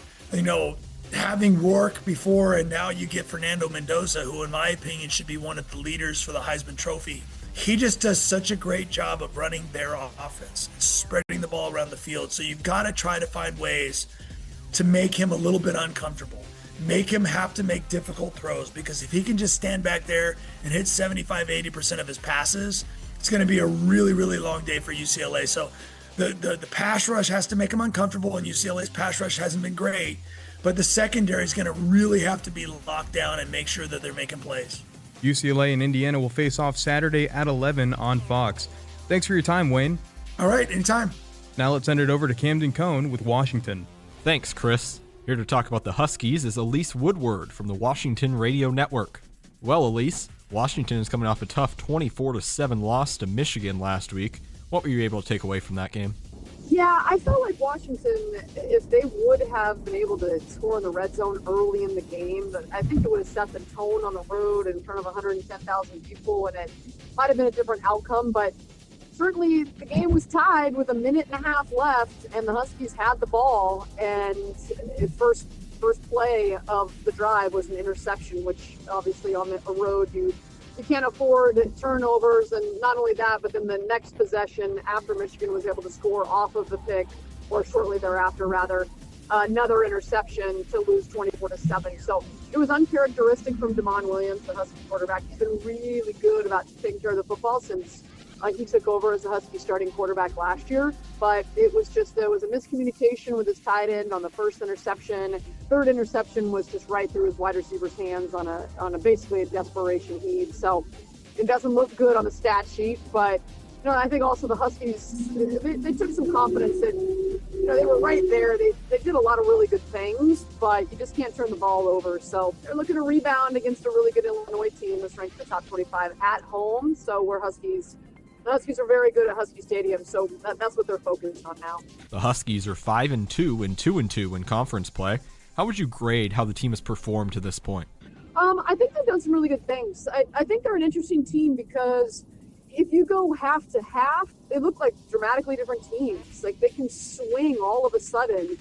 S4: having Rourke before and now you get Fernando Mendoza, who in my opinion should be one of the leaders for the Heisman Trophy. He just does such a great job of running their offense, spreading the ball around the field. So you've got to try to find ways to make him a little bit uncomfortable, make him have to make difficult throws, because if he can just stand back there and hit 75-80% of his passes, it's going to be a really, really long day for UCLA. So the pass rush has to make him uncomfortable, and UCLA's pass rush hasn't been great. But the secondary is going to really have to be locked down and make sure that they're making plays.
S10: UCLA and Indiana will face off Saturday at 11 on Fox. Thanks for your time, Wayne.
S4: All right, anytime.
S10: Now let's send it over to Camden Cohn with Washington.
S1: Thanks, Chris. Here to talk about the Huskies is Elise Woodward from the Washington Radio Network. Well, Elise, Washington is coming off a tough 24-7 loss to Michigan last week. What were you able to take away from that game?
S12: Yeah, I felt like Washington, if they would have been able to score in the red zone early in the game, I think it would have set the tone on the road in front of 110,000 people, and it might have been a different outcome. But certainly the game was tied with a minute and a half left, and the Huskies had the ball, and first play of the drive was an interception, which obviously on a road you can't afford turnovers. And not only that, but then the next possession after Michigan was able to score off of the pick, or shortly thereafter rather, another interception to lose 24-7. So it was uncharacteristic from Damon Williams, the Husky quarterback. He's been really good about taking care of the football since he took over as a Husky starting quarterback last year. But there was a miscommunication with his tight end on the first interception. Third interception was just right through his wide receiver's hands on a basically a desperation heave. So it doesn't look good on the stat sheet, but I think also the Huskies, they took some confidence that they were right there. They did a lot of really good things, but you just can't turn the ball over. So they're looking to rebound against a really good Illinois team that's ranked in the top 25 at home. So we're Huskies The Huskies are very good at Husky Stadium, so that's what they're focused on now.
S1: The Huskies are 5-2 and 2-2 in conference play. How would you grade how the team has performed to this point?
S12: I think they've done some really good things. I think they're an interesting team because if you go half to half, they look like dramatically different teams. Like they can swing all of a sudden.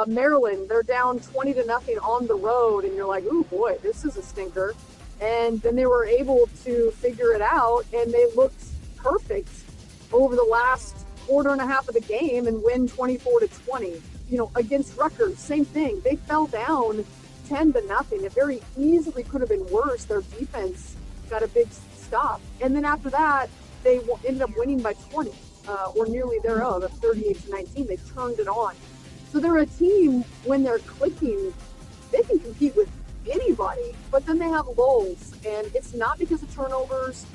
S12: Maryland, they're down 20-0 on the road, and you're like, ooh, boy, this is a stinker. And then they were able to figure it out, and they looked perfect over the last quarter and a half of the game and win 24-20. You know, against Rutgers, same thing. They fell down 10-0. It very easily could have been worse. Their defense got a big stop. And then after that, they ended up winning by 20, or nearly thereof, 38-19. They turned it on. So they're a team, when they're clicking, they can compete with anybody, but then they have lulls, and it's not because of turnovers.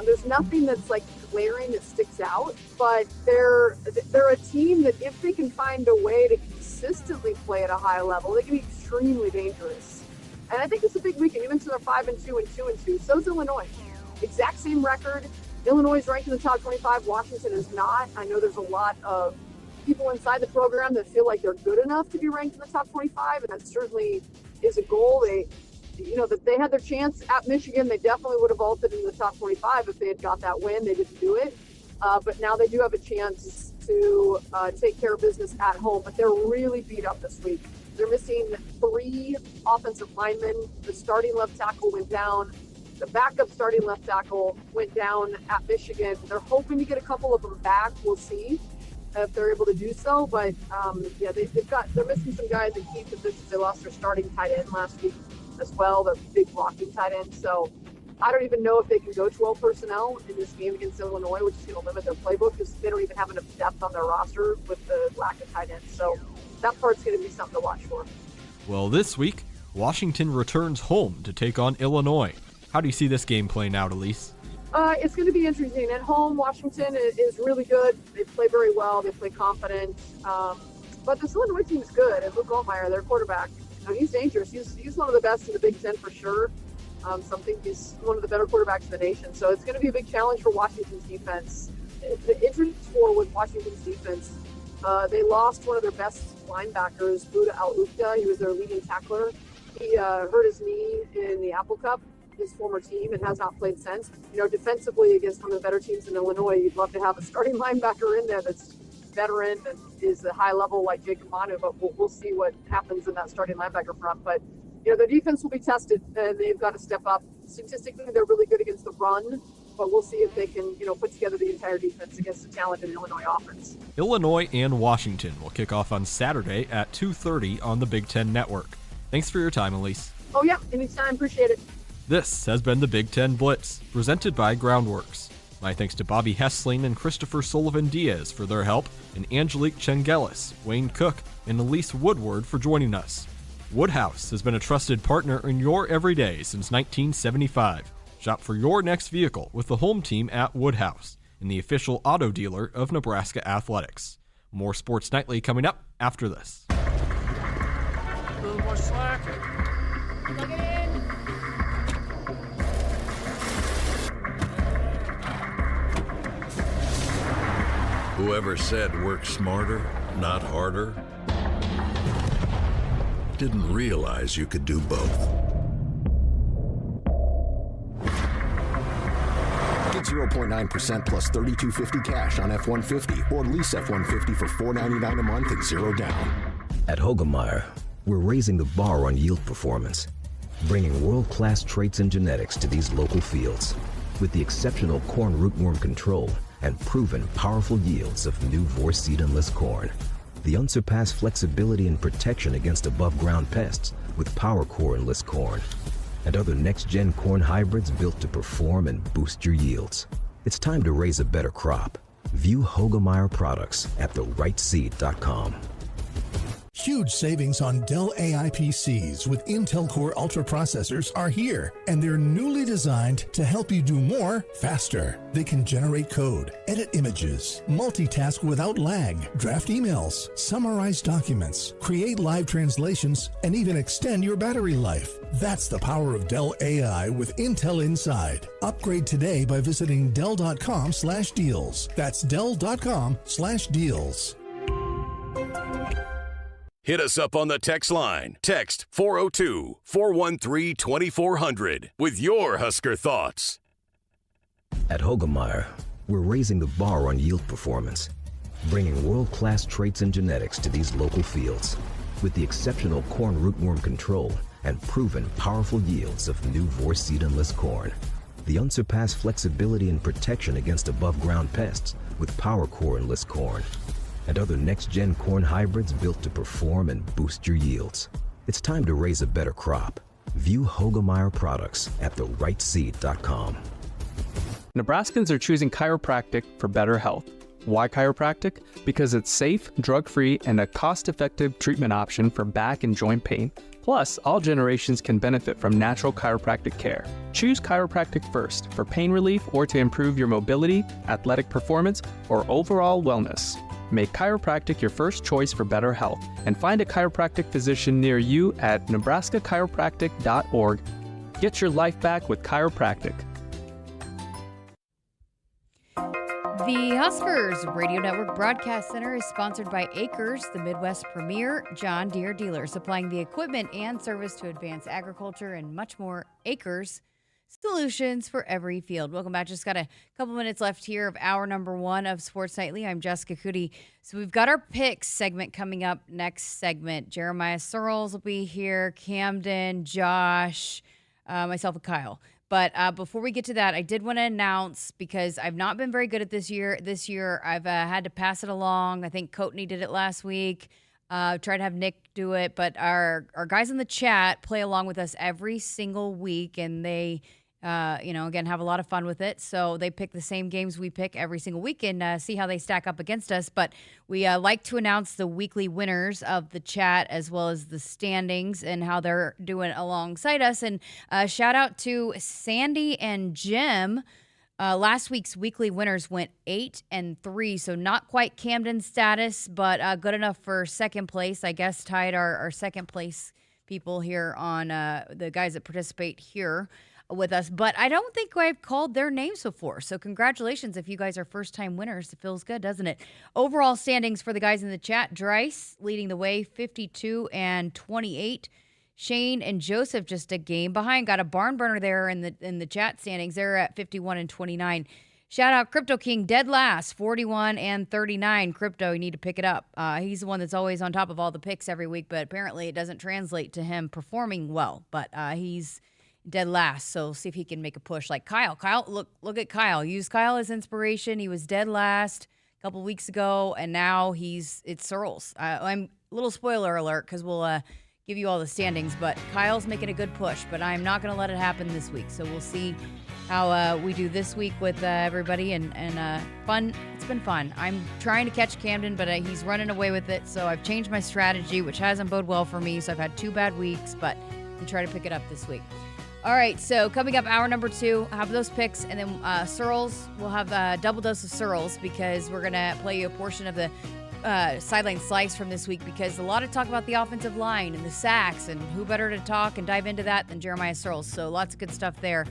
S12: There's nothing that's like glaring that sticks out, but they're a team that if they can find a way to consistently play at a high level, they can be extremely dangerous. And I think it's a big weekend. You mentioned they're 5-2 and 2-2. So's Illinois. Exact same record. Illinois is ranked in the top 25. Washington is not. I know there's a lot of people inside the program that feel like they're good enough to be ranked in the top 25, and that certainly is a goal. That they had their chance at Michigan. They definitely would have vaulted in the top 25 if they had got that win. They didn't do it, but now they do have a chance to take care of business at home. But they're really beat up this week. They're missing 3 offensive linemen. The starting left tackle went down. The backup starting left tackle went down at Michigan. They're hoping to get a couple of them back. We'll see if they're able to do so, but they're missing some guys in key positions. They lost their starting tight end last week as well, their big blocking tight end. So I don't even know if they can go 12 personnel in this game against Illinois, which is going to limit their playbook because they don't even have enough depth on their roster with the lack of tight ends. So that part's going to be something to watch for.
S1: Well, this week, Washington returns home to take on Illinois. How do you see this game playing out, Elise?
S12: It's going to be interesting. At home, Washington is really good. They play very well. They play confident. But this Illinois team is good. And Luke Altmaier, their quarterback, he's dangerous. He's one of the best in the Big Ten for sure. So I think he's one of the better quarterbacks in the nation. So it's going to be a big challenge for Washington's defense. The interest for with Washington's defense, they lost one of their best linebackers, Buda Al-Ukta. He was their leading tackler. He hurt his knee in the Apple Cup, his former team, and has not played since. Defensively against one of the better teams in Illinois, you'd love to have a starting linebacker in there that's veteran and is a high level like Jacob Manu, but we'll see what happens in that starting linebacker front. But their defense will be tested, and they've got to step up. Statistically, they're really good against the run, but we'll see if they can put together the entire defense against the talented Illinois offense.
S1: Illinois and Washington will kick off on Saturday at 2:30 on the Big Ten Network. Thanks for your time, Elise.
S12: Oh yeah, anytime. Appreciate it.
S1: This has been the Big Ten Blitz, presented by Groundworks. My thanks to Bobby Hessling and Christopher Sullivan-Diaz for their help, and Angelique Chengelis, Wayne Cook, and Elise Woodward for joining us. Woodhouse has been a trusted partner in your everyday since 1975. Shop for your next vehicle with the home team at Woodhouse, and the official auto dealer of Nebraska Athletics. More Sports Nightly coming up after this.
S8: A little more slack. Plug it in.
S9: Whoever said work smarter, not harder, didn't realize you could do both.
S3: Get 0.9% plus $32.50 cash on F-150 or lease F-150 for $499 a month and 0 down.
S11: At Hogemeyer, we're raising the bar on yield performance, bringing world-class traits and genetics to these local fields with the exceptional corn rootworm control and proven powerful yields of new Vorceed-less corn. The unsurpassed flexibility and protection against above-ground pests with PowerCore-less corn. And other next-gen corn hybrids built to perform and boost your yields. It's time to raise a better crop. View Hogemeyer products at therightseed.com.
S14: Huge savings on Dell AI PCs with Intel Core Ultra processors are here, and they're newly designed to help you do more faster. They can generate code, edit images, multitask without lag, draft emails, summarize documents, create live translations, and even extend your battery life. That's the power of Dell AI with Intel inside. Upgrade today by visiting Dell.com/deals. That's Dell.com/deals.
S2: Hit us up on the text line. Text 402-413-2400 with your Husker thoughts.
S11: At Hogemeyer, we're raising the bar on yield performance, bringing world-class traits and genetics to these local fields with the exceptional corn rootworm control and proven powerful yields of new Vorseed Enlist corn. The unsurpassed flexibility and protection against above-ground pests with PowerCore Enlist corn. And other next-gen corn hybrids built to perform and boost your yields. It's time to raise a better crop. View Hogemeyer products at therightseed.com.
S15: Nebraskans are choosing chiropractic for better health. Why chiropractic? Because it's safe, drug-free, and a cost-effective treatment option for back and joint pain. Plus, all generations can benefit from natural chiropractic care. Choose chiropractic first for pain relief or to improve your mobility, athletic performance, or overall wellness. Make chiropractic your first choice for better health and find a chiropractic physician near you at nebraskachiropractic.org. Get your life back with chiropractic.
S5: The Huskers Radio Network Broadcast Center is sponsored by Akrs, the Midwest premier John Deere dealer, supplying the equipment and service to advance agriculture and much more. Akrs, solutions for every field. Welcome back. Just got a couple minutes left here of hour number 1 of Sports Nightly. I'm Jessica Coody. So we've got our picks segment coming up next segment. Jeremiah Sirles will be here, Camden, Josh, myself, and Kyle. But before we get to that, I did want to announce, because I've not been very good at this year. This year, I've had to pass it along. I think Coatney did it last week. Tried to have Nick do it. But our guys in the chat play along with us every single week, and they, again, have a lot of fun with it. So they pick the same games we pick every single week and see how they stack up against us. But we like to announce the weekly winners of the chat as well as the standings and how they're doing alongside us. And shout out to Sandy and Jim. Last week's weekly winners went 8-3, so not quite Camden status, but good enough for second place. I guess tied our second place people here on the guys that participate here with us, but I don't think I've called their names before. So congratulations if you guys are first-time winners. It feels good, doesn't it? Overall standings for the guys in the chat: Dryce leading the way, 52-28. Shane and Joseph just a game behind. Got a barn burner there in the chat standings. They're at 51-29. Shout out Crypto King, dead last, 41-39. Crypto, you need to pick it up. He's the one that's always on top of all the picks every week, but apparently it doesn't translate to him performing well. But he's dead last, so see if he can make a push like Kyle. Look at Kyle. Use Kyle as inspiration. He was dead last a couple weeks ago, and now it's Sirles. I'm a little spoiler alert because we'll give you all the standings, but Kyle's making a good push, but I'm not going to let it happen this week. So we'll see how we do this week with everybody, and fun. It's been fun. I'm trying to catch Camden, but he's running away with it, so I've changed my strategy, which hasn't boded well for me. So I've had 2 bad weeks, but I'm try to pick it up this week. All right, so coming up, hour number 2, have those picks, and then Sirles, we'll have a double dose of Sirles because we're going to play you a portion of the sideline slice from this week, because a lot of talk about the offensive line and the sacks, and who better to talk and dive into that than Jeremiah Sirles. So lots of good stuff there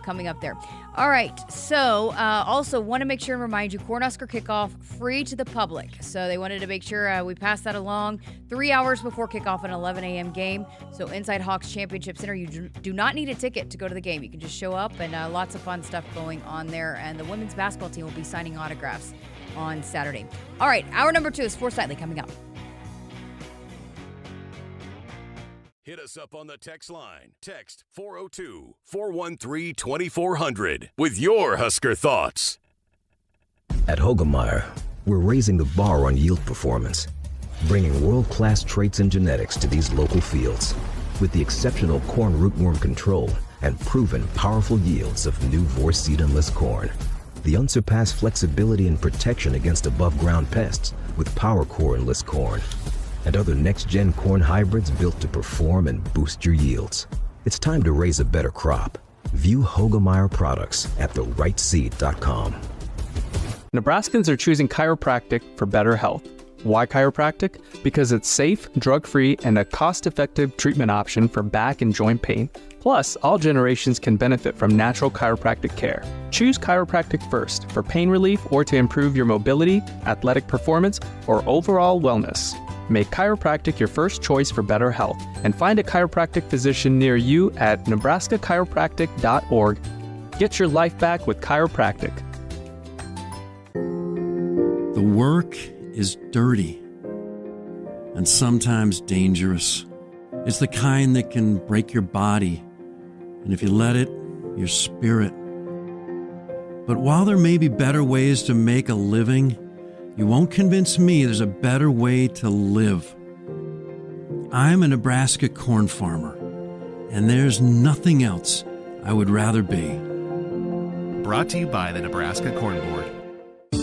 S5: coming up there. All right, so also want to make sure and remind you, Cornhusker kickoff free to the public. So they wanted to make sure we pass that along 3 hours before kickoff, an 11 a.m. game. So inside Hawks Championship Center, you do not need a ticket to go to the game. You can just show up, and lots of fun stuff going on there. And the women's basketball team will be signing autographs on Saturday. All right, hour number 2 is Sports Nightly coming up.
S2: Hit us up on the text line. Text 402-413-2400 with your Husker thoughts.
S11: At Hogemeyer, we're raising the bar on yield performance, bringing world-class traits and genetics to these local fields with the exceptional corn rootworm control and proven powerful yields of new Vorseed Enlist corn. The unsurpassed flexibility and protection against above-ground pests with PowerCore Enlist corn. and other next-gen corn hybrids built to perform and boost your yields. It's time to raise a better crop. View Hogemeyer products at therightseed.com.
S15: Nebraskans are choosing chiropractic for better health. Why chiropractic? Because it's safe, drug-free, and a cost-effective treatment option for back and joint pain. Plus, all generations can benefit from natural chiropractic care. Choose chiropractic first for pain relief or to improve your mobility, athletic performance, or overall wellness. Make chiropractic your first choice for better health and find a chiropractic physician near you at nebraskachiropractic.org. Get your life back with chiropractic.
S13: The work is dirty and sometimes dangerous. It's the kind that can break your body, and if you let it, your spirit. But while there may be better ways to make a living, you won't convince me there's a better way to live. I'm a Nebraska corn farmer, and there's nothing else I would rather be.
S16: Brought to you by the Nebraska Corn Board.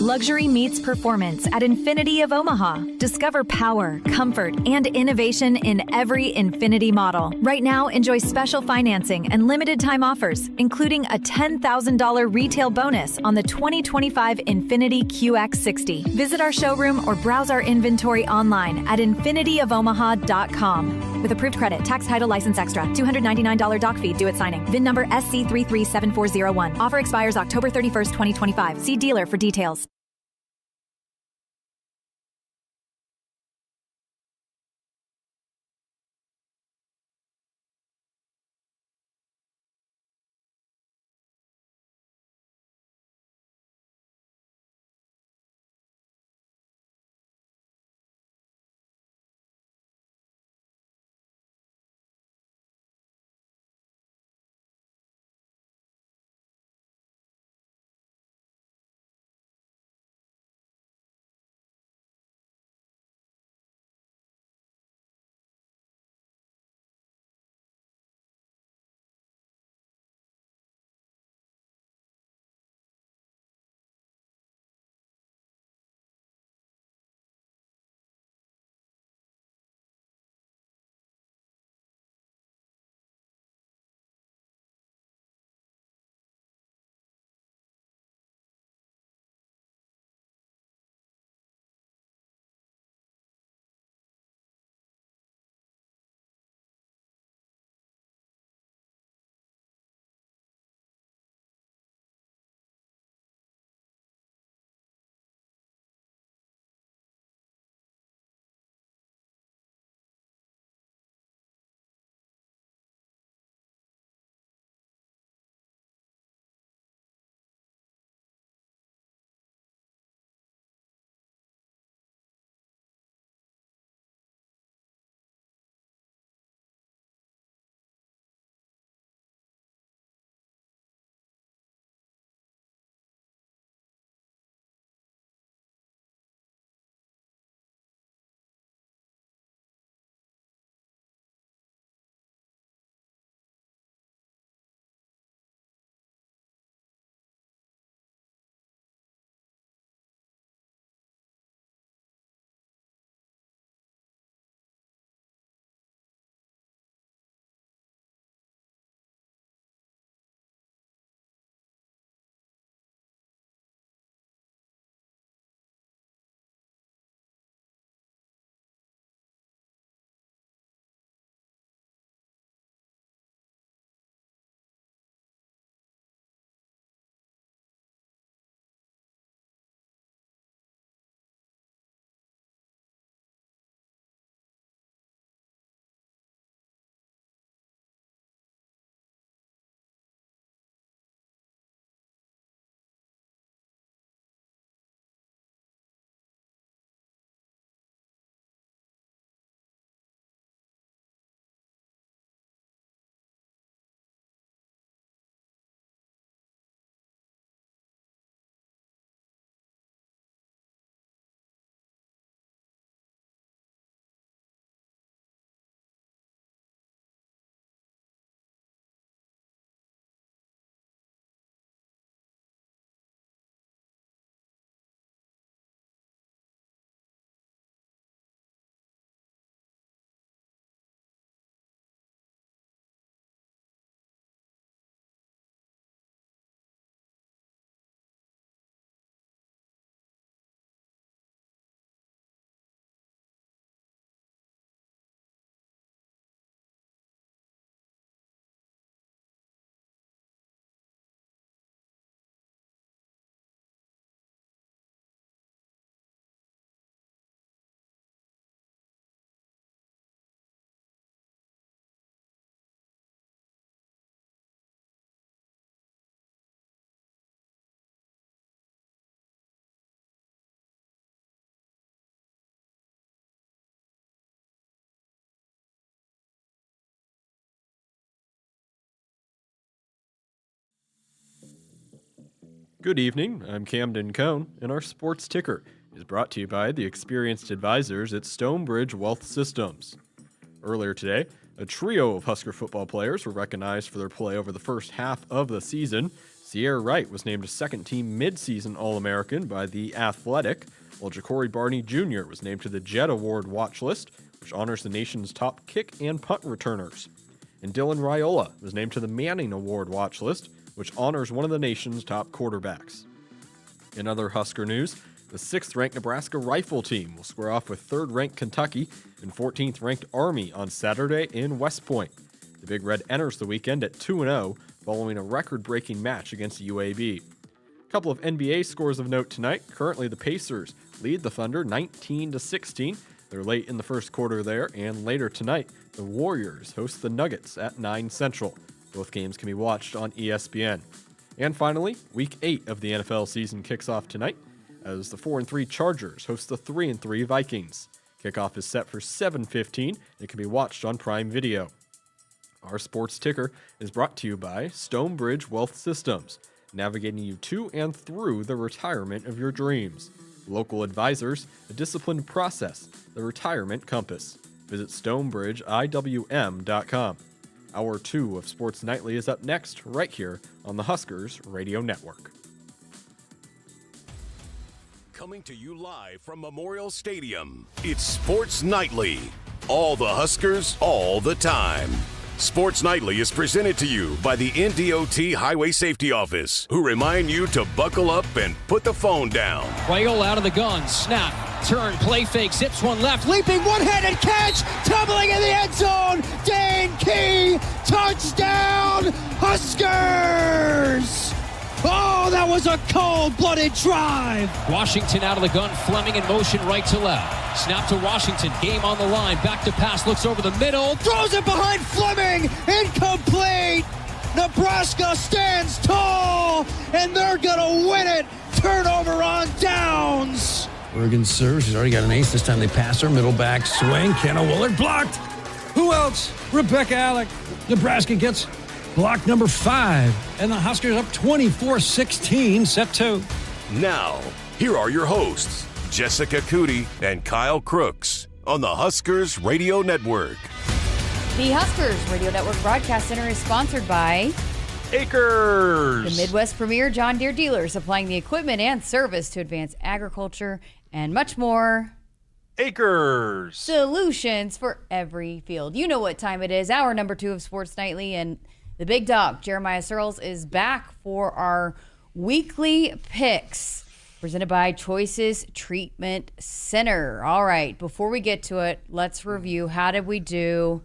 S17: Luxury meets performance at Infinity of Omaha. Discover power, comfort, and innovation in every Infinity model. Right now, enjoy special financing and limited time offers, including a $10,000 retail bonus on the 2025 Infinity QX60. Visit our showroom or browse our inventory online at infinityofomaha.com. With approved credit, tax, title, license extra, $299 doc fee due at signing. VIN number SC337401. Offer expires October 31st, 2025. See dealer for details.
S1: Good evening, I'm Camden Cohn, and our sports ticker is brought to you by the experienced advisors at Stonebridge Wealth Systems. Earlier today, a trio of Husker football players were recognized for their play over the first half of the season. Sierra Wright was named a second-team mid-season All-American by The Athletic, while Ja'Cory Barney Jr. was named to the Jet Award watch list, which honors the nation's top kick and punt returners. And Dylan Raiola was named to the Manning Award watch list, which honors one of the nation's top quarterbacks. In other Husker news, the 6th-ranked Nebraska rifle team will square off with 3rd-ranked Kentucky and 14th-ranked Army on Saturday in West Point. The Big Red enters the weekend at 2-0 following a record-breaking match against UAB. A couple of NBA scores of note tonight. Currently, the Pacers lead the Thunder 19-16. They're late in the first quarter there, and later tonight, the Warriors host the Nuggets at 9 Central. Both games can be watched on ESPN. And finally, Week 8 of the NFL season kicks off tonight as the 4-3 Chargers host the 3-3 Vikings. Kickoff is set for 7:15 and it can be watched on Prime Video. Our sports ticker is brought to you by Stonebridge Wealth Systems, navigating you to and through the retirement of your dreams. Local advisors, a disciplined process, the retirement compass. Visit stonebridgeiwm.com. Hour 2 of Sports Nightly is up next, right here on the Huskers Radio Network.
S2: Coming to you live from Memorial Stadium, it's Sports Nightly. All the Huskers, all the time. Sports Nightly is presented to you by the NDOT Highway Safety Office, who remind you to buckle up and put the phone down.
S8: Raiola out of the gun, snap, turn, play fake, zips one left, leaping one-handed catch, tumbling in the end zone, Dane Key, touchdown, Huskers! Oh, that was a cold-blooded drive. Washington out of the gun, Fleming in motion right to left. Snap to Washington, game on the line, back to pass, looks over the middle, throws it behind Fleming, incomplete. Nebraska stands tall, and they're gonna win it. Turnover on downs.
S18: Oregon serves. She's already got an ace. This time they pass her. Middle back swing. Kenna Willard blocked. Who else? Rebecca Alec. Nebraska gets block number 5. And the Huskers up 24-16, set 2.
S2: Now, here are your hosts, Jessica Coody and Kyle Crooks on the Huskers Radio Network.
S5: The Huskers Radio Network Broadcast Center is sponsored by
S19: Akrs,
S5: the Midwest premier John Deere dealer, supplying the equipment and service to advance agriculture and much more.
S19: Akrs,
S5: solutions for every field. You know what time it is. Hour number 2 of Sports Nightly, and the big dog, Jeremiah Sirles, is back for our weekly picks presented by Choices Treatment Center. All right, before we get to it, let's review. How did we do?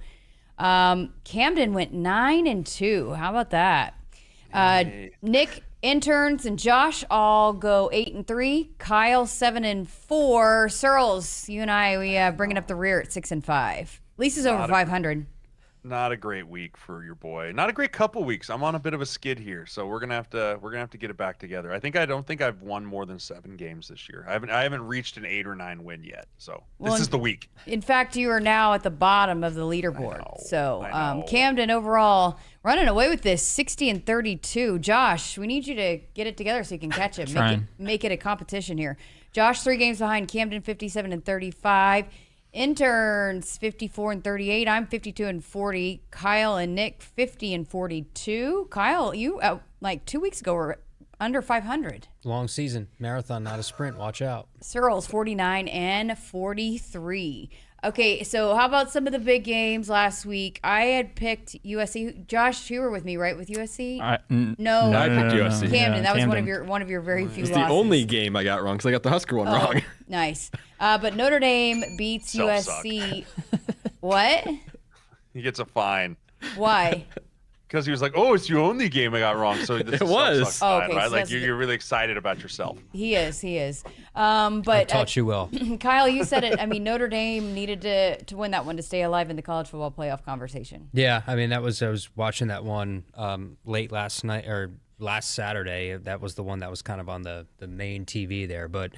S5: Camden went 9-2. How about that? Nick, interns, and Josh all go 8-3. Kyle 7-4. Sirles, you and I, we bringing up the rear at 6-5. Lisa's over 500.
S19: Not a great week for your boy. Not a great couple weeks. I'm on a bit of a skid here, so we're gonna have to get it back together. I don't think I've won more than 7 games this year. I haven't reached an 8 or 9 win yet. So this is the week.
S5: In fact, you are now at the bottom of the leaderboard. I know. Camden overall running away with this 60-32. Josh, we need you to get it together so you can catch it. Make it a competition here. Josh 3 games behind Camden, 57-35. Interns 54-38. I'm 52-40. Kyle and Nick 50-42. Kyle, you like 2 weeks ago were under 500.
S20: Long season, marathon, not a sprint. Watch out.
S5: Sirles 49-43. Okay, so how about some of the big games last week? I had picked USC. Josh, you were with me, right, with USC? No,
S1: I picked USC.
S5: Camden. That was
S1: Camden.
S5: one of your very few losses.
S1: It's the only game I got wrong because I got the Husker one wrong.
S5: Nice. But Notre Dame beats USC. What?
S19: He gets a fine.
S5: Why?
S19: Because he was like, "Oh, it's your only game I got wrong." So this
S1: it was.
S19: Fine, right? So like you're really excited about yourself.
S5: He is. But I
S20: taught you well.
S5: Kyle, you said it. I mean, Notre Dame needed to win that one to stay alive in the college football playoff conversation.
S20: Yeah, I mean I was watching that one late last night or last Saturday. That was the one that was kind of on the main TV there, but.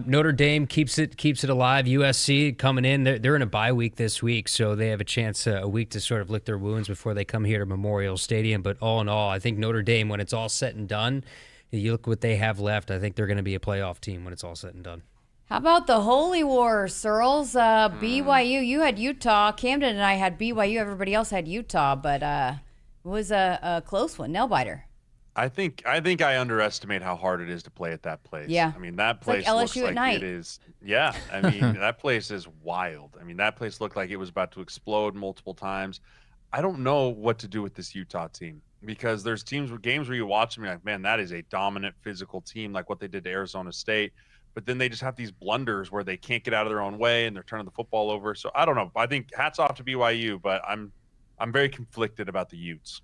S20: Notre Dame keeps it alive. USC coming in. They're in a bye week this week, so they have a chance a week to sort of lick their wounds before they come here to Memorial Stadium. But all in all, I think Notre Dame, when it's all said and done, You look what they have left. I think they're going to be a playoff team when it's all said and done.
S5: How about the Holy War, Sirles? BYU, you had Utah. Camden and I had BYU. Everybody else had Utah, but it was a close one, nail-biter.
S19: I think I underestimate how hard it is to play at that place.
S5: Yeah.
S19: I mean, that
S5: It's
S19: place
S5: like
S19: looks
S5: LSU at
S19: like
S5: night.
S19: it is. Yeah. I mean, that place is wild. I mean, that place looked like it was about to explode multiple times. I don't know what to do with this Utah team because there's games where you watch them, you're like, man, that is a dominant physical team, like what they did to Arizona State. But then they just have these blunders where they can't get out of their own way and they're turning the football over. So I don't know. I think hats off to BYU, but I'm very conflicted about the Utes.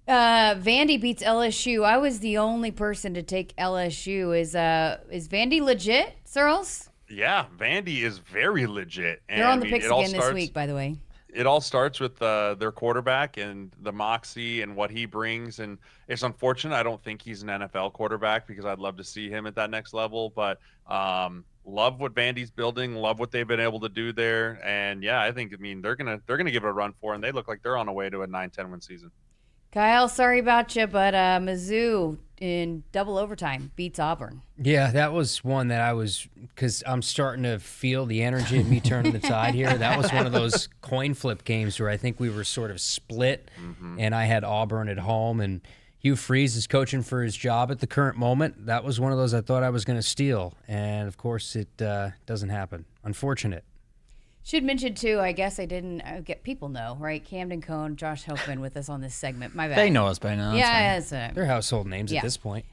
S5: Vandy beats LSU. I was the only person to take LSU. Is Vandy legit, Sirles?
S19: Yeah, Vandy is very legit. And,
S5: They're on the picks again this week, by the way.
S19: It all starts with their quarterback and the moxie and what he brings. And it's unfortunate. I don't think he's an NFL quarterback because I'd love to see him at that next level. But love what Vandy's building. Love what they've been able to do there. And yeah, they're gonna give it a run for it. And they look like they're on a way to a 9-10 win season.
S5: Kyle, sorry about you, but Mizzou in double overtime beats Auburn.
S20: Yeah, that was one that because I'm starting to feel the energy of me turning the tide here. That was one of those coin flip games where I think we were sort of split, and I had Auburn at home, and Hugh Freeze is coaching for his job at the current moment. That was one of those I thought I was going to steal, and of course it doesn't happen. Unfortunate.
S5: Should mention, too, I guess I didn't get people know, right? Camden Cohn, Josh Hopeman with us on this segment. My bad.
S21: They know us by now.
S5: Yeah,
S20: they're household names at this point.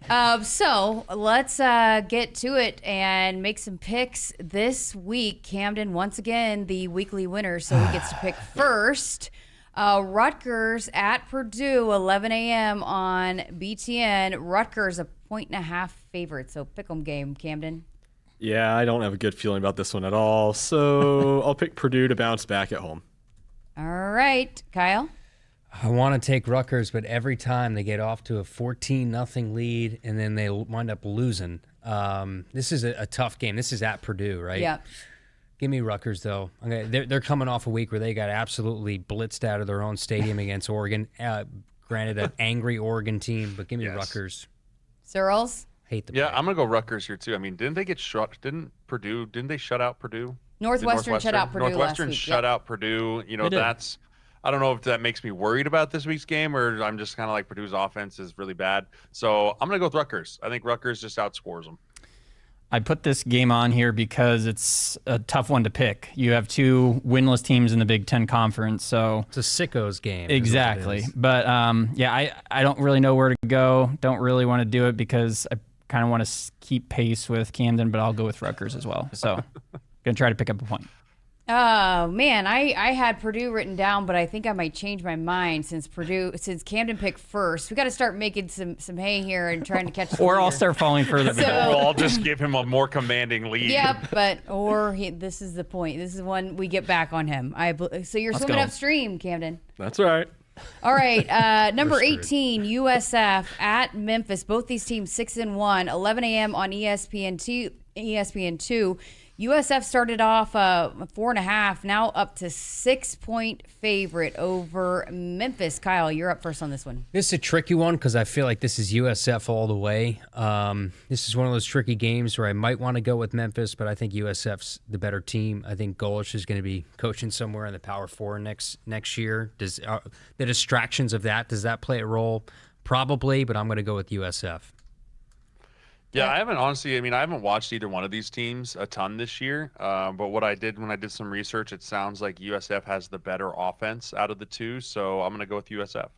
S5: So let's get to it and make some picks this week. Camden, once again, the weekly winner, so he gets to pick first. Rutgers at Purdue, 11 a.m. on BTN. Rutgers, a 1.5 favorite, so pick 'em game, Camden.
S1: Yeah, I don't have a good feeling about this one at all, so I'll pick Purdue to bounce back at home.
S5: All right, Kyle?
S20: I want to take Rutgers, but every time they get off to a 14-0 lead and then they wind up losing. This is a tough game. This is at Purdue, right?
S5: Yeah.
S20: Give me Rutgers, though. Okay, they're coming off a week where they got absolutely blitzed out of their own stadium against Oregon. Granted, an angry Oregon team, but give me Rutgers.
S5: Sirles?
S20: Hate the
S19: Yeah, I'm gonna go Rutgers here too. I mean, didn't they get shut? Didn't they shut out Purdue?
S5: Northwestern shut out Purdue
S19: Northwestern
S5: last week.
S19: shut out Purdue. You know, that's. I don't know if that makes me worried about this week's game or I'm just kind of like Purdue's offense is really bad. So I'm gonna go with Rutgers. I think Rutgers just outscores them.
S21: I put this game on here because it's a tough one to pick. You have two winless teams in the Big Ten Conference, so
S20: it's a sickos game.
S21: Exactly. But I don't really know where to go. Don't really want to do it because I kind of want to keep pace with Camden, but I'll go with Rutgers as well. So gonna try to pick up a point.
S5: Oh man, I had Purdue written down, but I think I might change my mind since Camden picked first. We got to start making some hay here and trying to catch.
S21: Or I'll start falling further.
S19: Or I'll just give him a more commanding lead.
S5: Yep, this is the point. This is when we get back on him. So you're swimming upstream, Camden.
S1: That's right.
S5: All right, number 18, USF at Memphis. Both these teams 6-1, 11 a.m. on ESPN2. USF started off 4.5, now up to 6-point favorite over Memphis. Kyle, you're up first on this one.
S20: This is a tricky one because I feel like this is USF all the way. This is one of those tricky games where I might want to go with Memphis, but I think USF's the better team. I think Golish is going to be coaching somewhere in the Power Four next year. Does the distractions of that, does that play a role? Probably, but I'm going to go with USF.
S19: Yeah, I haven't watched either one of these teams a ton this year. But what I did when I did some research, it sounds like USF has the better offense out of the two. So I'm going to go with USF.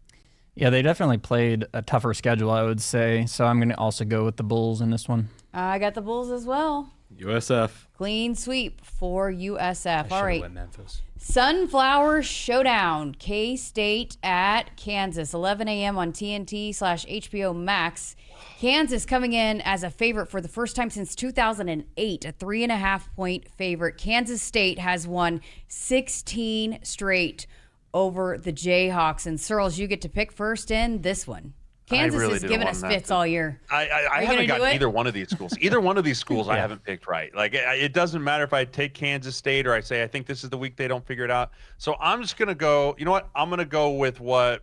S21: Yeah, they definitely played a tougher schedule, I would say. So I'm going to also go with the Bulls in this one.
S5: I got the Bulls as well.
S1: USF.
S5: Clean sweep for USF. All right.
S20: Went Memphis.
S5: Sunflower Showdown. K-State at Kansas. 11 a.m. on TNT/HBO Max. Kansas coming in as a favorite for the first time since 2008, a 3.5-point favorite. Kansas State has won 16 straight over the Jayhawks. And Sirles, you get to pick first in this one. Kansas has given us fits all year.
S19: I haven't got either one of these schools. Either one of these schools I haven't picked right. Like, it doesn't matter if I take Kansas State or I say I think this is the week they don't figure it out. So I'm just going to go – you know what? I'm going to go with what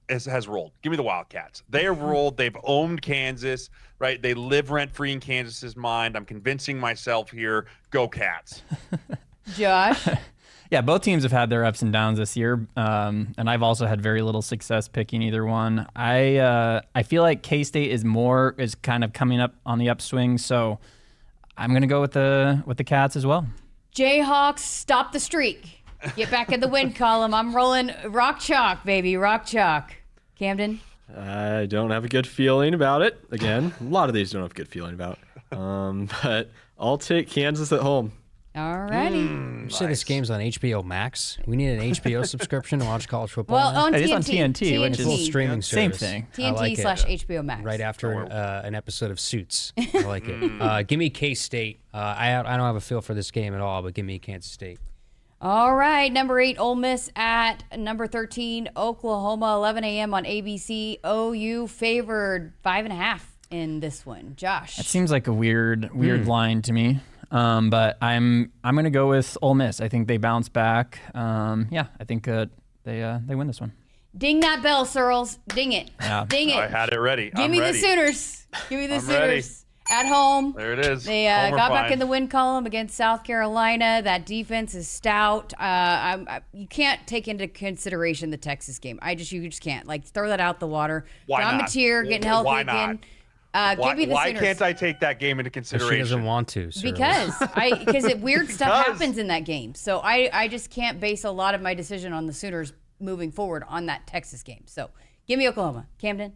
S19: has rolled. Give me the Wildcats. They have rolled. They've owned Kansas, right? They live rent-free in Kansas's mind. I'm convincing myself here. Go Cats.
S5: Josh?
S21: Yeah, both teams have had their ups and downs this year, and I've also had very little success picking either one. I feel like K-State is kind of coming up on the upswing, so I'm going to go with the Cats as well.
S5: Jayhawks, stop the streak. Get back in the win column. I'm rolling rock chalk, baby, rock chalk. Camden?
S1: I don't have a good feeling about it. Again, a lot of these don't have a good feeling about. But I'll take Kansas at home.
S5: All righty.
S20: You say this game's on HBO Max? We need an HBO subscription to watch college football.
S5: Well,
S20: now?
S5: on
S21: It's
S5: TNT.
S21: on TNT, which is
S20: It's a little streaming
S21: same
S20: service.
S21: thing.
S20: I like it.
S5: TNT/HBO Max.
S20: Right after an episode of Suits. I like it. Give me K-State. I don't have a feel for this game at all, but give me Kansas State.
S5: All right, number 8, Ole Miss at number 13, Oklahoma, 11 a.m. on ABC. OU favored 5.5 in this one. Josh?
S21: That seems like a weird line to me. But I'm going to go with Ole Miss. I think they bounce back. I think they win this one.
S5: Ding that bell, Sirles. Ding it.
S21: Yeah.
S5: Ding it.
S19: I had it ready.
S5: Give me the Sooners. Give me the Sooners.
S19: Ready.
S5: At home.
S19: There it is.
S5: They got back in the win column against South Carolina. That defense is stout. You can't take into consideration the Texas game. You just can't. Like, throw that out the water.
S19: Why
S5: John
S19: not?
S5: Mateer getting healthy
S19: Why
S5: again.
S19: not?
S5: Give me the
S19: Why
S5: Sooners.
S19: can't I take that game into consideration?
S20: She doesn't want to.
S5: Sirles. Because weird stuff happens in that game. So I just can't base a lot of my decision on the Sooners moving forward on that Texas game. So give me Oklahoma. Camden?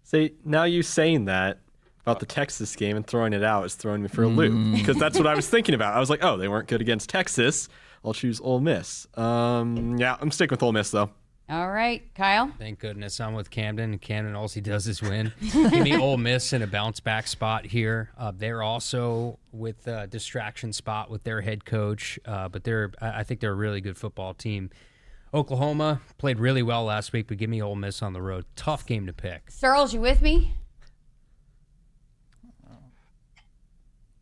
S1: See, now you saying that about the Texas game and throwing it out is throwing me for a loop, because that's what I was thinking about. I was like, oh, they weren't good against Texas. I'll choose Ole Miss. I'm sticking with Ole Miss, though.
S5: All right, Kyle?
S20: Thank goodness I'm with Camden. Camden, all he does is win. Give me Ole Miss in a bounce-back spot here. They're also with a distraction spot with their head coach, but I think they're a really good football team. Oklahoma played really well last week, but give me Ole Miss on the road. Tough game to pick.
S5: Sirles, you with me?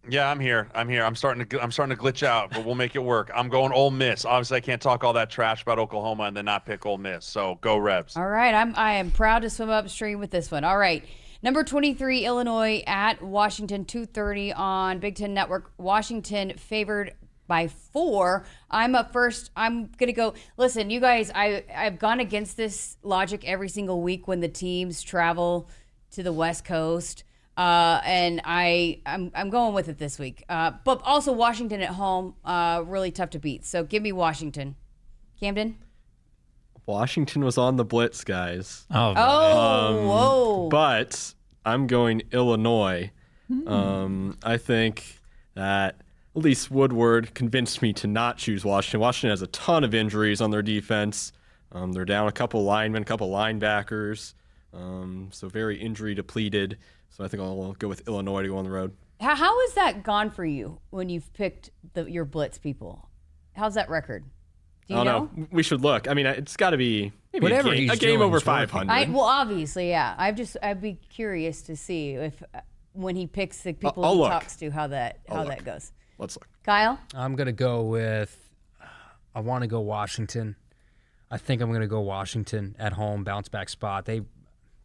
S19: Yeah, I'm here. I'm starting to glitch out, but we'll make it work. I'm going Ole Miss. Obviously, I can't talk all that trash about Oklahoma and then not pick Ole Miss. So go Rebs.
S5: All right, I am proud to swim upstream with this one. All right, number 23, Illinois at Washington, 2:30 on Big Ten Network. Washington favored by 4. I'm up first. I'm gonna go. Listen, you guys, I've gone against this logic every single week when the teams travel to the West Coast. And I'm going with it this week. But also Washington at home, really tough to beat. So give me Washington. Camden?
S1: Washington was on the Blitz, guys.
S5: Whoa.
S1: But I'm going Illinois. I think that at least Woodward convinced me to not choose Washington. Washington has a ton of injuries on their defense. They're down a couple linemen, a couple linebackers. So very injury depleted. So I think I'll go with Illinois to go on the road.
S5: How has that gone for you when you've picked your Blitz people? How's that record? Do you know?
S1: We should look. I mean, it's got to be maybe
S20: Whatever
S1: a game over 500.
S5: Well, obviously, yeah. I'd be curious to see if when he picks the people
S1: I'll
S5: he
S1: look.
S5: talks to how that goes.
S1: Let's look.
S5: Kyle?
S20: I'm going to go with, I want to go Washington. I think I'm going to go Washington at home, bounce back spot. They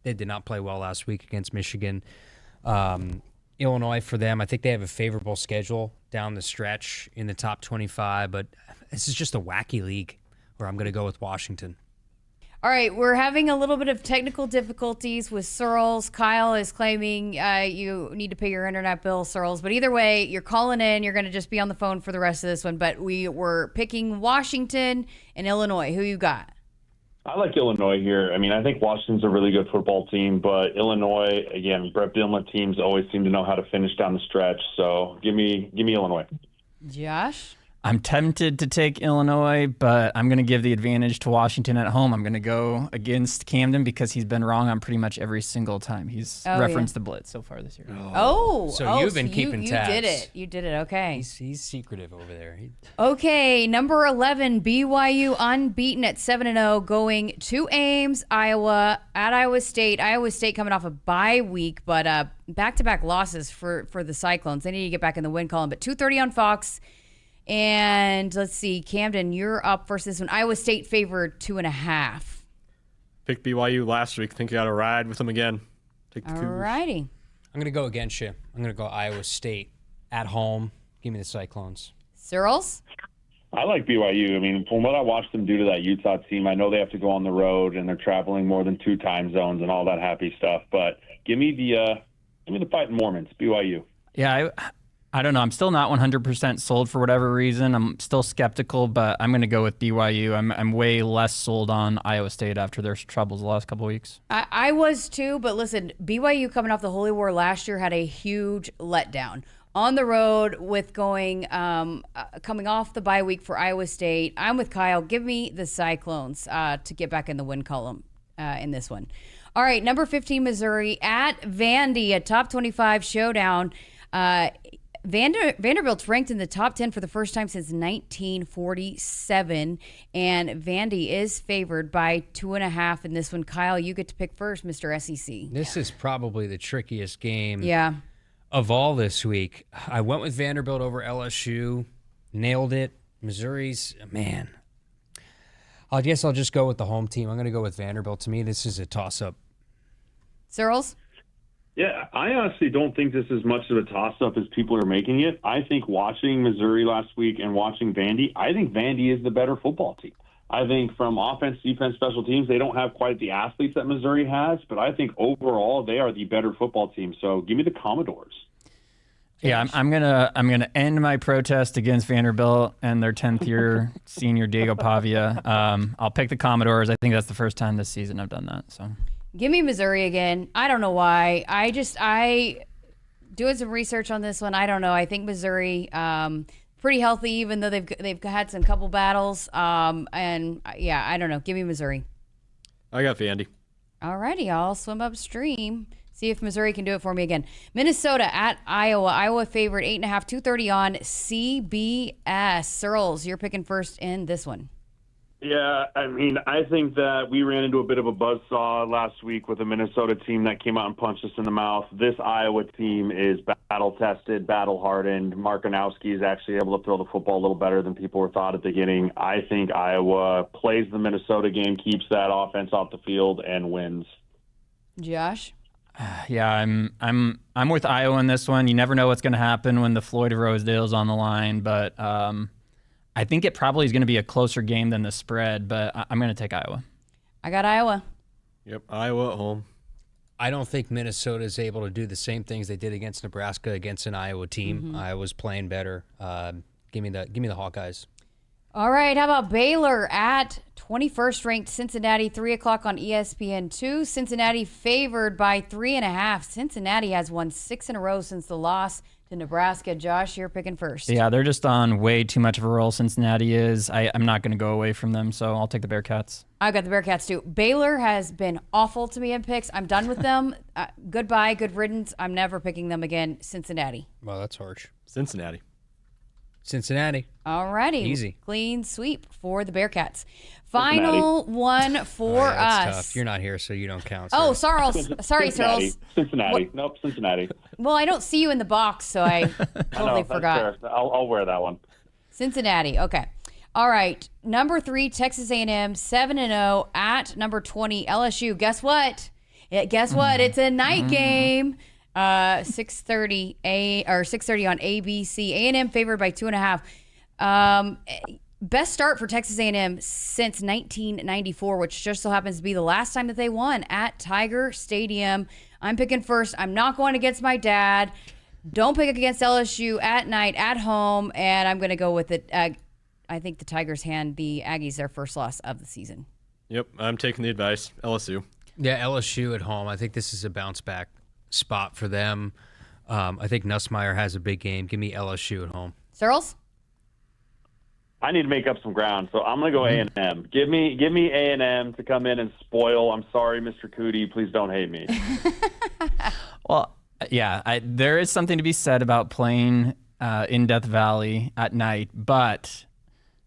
S20: did not play well last week against Michigan. Illinois for them, I think they have a favorable schedule down the stretch in the top 25, but this is just a wacky league where I'm going to go with Washington.
S5: All right, we're having a little bit of technical difficulties with Sirles. Kyle is claiming you need to pay your internet bill, Sirles. But either way, you're calling in. You're going to just be on the phone for the rest of this one. But we were picking Washington and Illinois. Who you got?
S7: I like Illinois here. I mean, I think Washington's a really good football team, but Illinois, again, Brett Bielema teams always seem to know how to finish down the stretch. So give me Illinois.
S5: Josh?
S21: I'm tempted to take Illinois, but I'm going to give the advantage to Washington at home. I'm going to go against Camden because he's been wrong on pretty much every single time he's referenced the Blitz so far this year.
S20: So you've been keeping tabs.
S5: You did it. Okay.
S20: He's secretive over there.
S5: Okay, number 11, BYU unbeaten at 7-0, going to Ames, Iowa, at Iowa State. Iowa State coming off a bye week, but back-to-back losses for the Cyclones. They need to get back in the win column, but 2:30 on Fox. And let's see, Camden, you're up versus this one. Iowa State favored 2.5.
S1: Picked BYU last week. Think you got to ride with them again. Take the Cougars.
S5: Alrighty.
S20: I'm going to go against you. I'm going to go Iowa State at home. Give me the Cyclones.
S5: Sirles?
S7: I like BYU. I mean, from what I watched them do to that Utah team, I know they have to go on the road and they're traveling more than 2 time zones and all that happy stuff. But give me the Fighting Mormons, BYU.
S21: Yeah, I don't know. I'm still not 100% sold for whatever reason. I'm still skeptical, but I'm going to go with BYU. I'm way less sold on Iowa State after their troubles the last couple of weeks.
S5: I was too, but listen, BYU coming off the Holy War last year had a huge letdown. On the road with coming off the bye week for Iowa State. I'm with Kyle. Give me the Cyclones to get back in the win column in this one. All right, number 15, Missouri at Vandy, a top 25 showdown. Vanderbilt's ranked in the top 10 for the first time since 1947, and Vandy is favored by 2.5 in this one. Kyle, you get to pick first, Mr. SEC.
S20: This is probably the trickiest game
S5: of
S20: all this week. I went with Vanderbilt over LSU, nailed it. Missouri's, man. I guess I'll just go with the home team. I'm going to go with Vanderbilt. To me, this is a toss-up.
S5: Sirles?
S7: Yeah, I honestly don't think this is much of a toss-up as people are making it. I think watching Missouri last week and watching Vandy, I think Vandy is the better football team. I think from offense, defense, special teams, they don't have quite the athletes that Missouri has, but I think overall they are the better football team. So give me the Commodores.
S21: Yeah, I'm gonna end my protest against Vanderbilt and their 10th year senior Diego Pavia. I'll pick the Commodores. I think that's the first time this season I've done that. So.
S5: Give me Missouri again. I don't know why. I doing some research on this one. I don't know. I think Missouri pretty healthy, even though they've had some couple battles. And yeah, I don't know. Give me Missouri.
S1: I got Vandy.
S5: Alrighty, I'll swim upstream. See if Missouri can do it for me again. Minnesota at Iowa. Iowa favored 8.5, 2:30 on CBS. Sirles, you're picking first in this one.
S7: Yeah, I mean, I think that we ran into a bit of a buzzsaw last week with a Minnesota team that came out and punched us in the mouth. This Iowa team is battle-tested, battle-hardened. Markinowski is actually able to throw the football a little better than people were thought at the beginning. I think Iowa plays the Minnesota game, keeps that offense off the field, and wins.
S5: Josh?
S21: Yeah, I'm with Iowa in this one. You never know what's going to happen when the Floyd of Rosedale's on the line, but I think it probably is going to be a closer game than the spread, but I'm going to take Iowa.
S5: I got Iowa.
S1: Yep, Iowa at home.
S20: I don't think Minnesota is able to do the same things they did against Nebraska against an Iowa team.
S5: Mm-hmm.
S20: Iowa's playing better. Give me the Hawkeyes.
S5: All right, how about Baylor at 21st ranked Cincinnati, 3 o'clock on ESPN2. Cincinnati favored by 3.5. Cincinnati has won 6 in a row since the loss to Nebraska. Josh, you're picking first.
S21: Yeah, they're just on way too much of a roll. Cincinnati is. I'm not going to go away from them, so I'll take the Bearcats.
S5: I've got the Bearcats too. Baylor has been awful to me in picks. I'm done with them. Goodbye, good riddance. I'm never picking them again. Cincinnati.
S20: Well, that's harsh.
S1: Cincinnati.
S5: All righty.
S20: Easy.
S5: Clean sweep for the Bearcats. Final one for us.
S20: Tough. You're not here, so you don't count.
S5: Oh, sorry, Sirles.
S7: Cincinnati. Nope, Cincinnati.
S5: Well, I don't see you in the box, so I totally forgot.
S7: Fair. I'll wear that one.
S5: Cincinnati. Okay. All right. Number 3, Texas A&M, 7-0 at number 20, LSU. Guess what? It's a night game. 6:30 on ABC. A&M favored by 2.5. Best start for Texas A&M since 1994, which just so happens to be the last time that they won at Tiger Stadium. I'm picking first. I'm not going against my dad. Don't pick against LSU at night, at home, and I'm going to go with it. I think the Tigers hand the Aggies their first loss of the season.
S1: Yep, I'm taking the advice. LSU.
S20: Yeah, LSU at home. I think this is a bounce-back spot for them. I think Nussmeier has a big game. Give me LSU at home.
S5: Sirles?
S7: I need to make up some ground, so I'm going to go A&M. Give me A&M to come in and spoil. I'm sorry, Mr. Coody. Please don't hate me.
S21: Well, yeah, there is something to be said about playing in Death Valley at night, but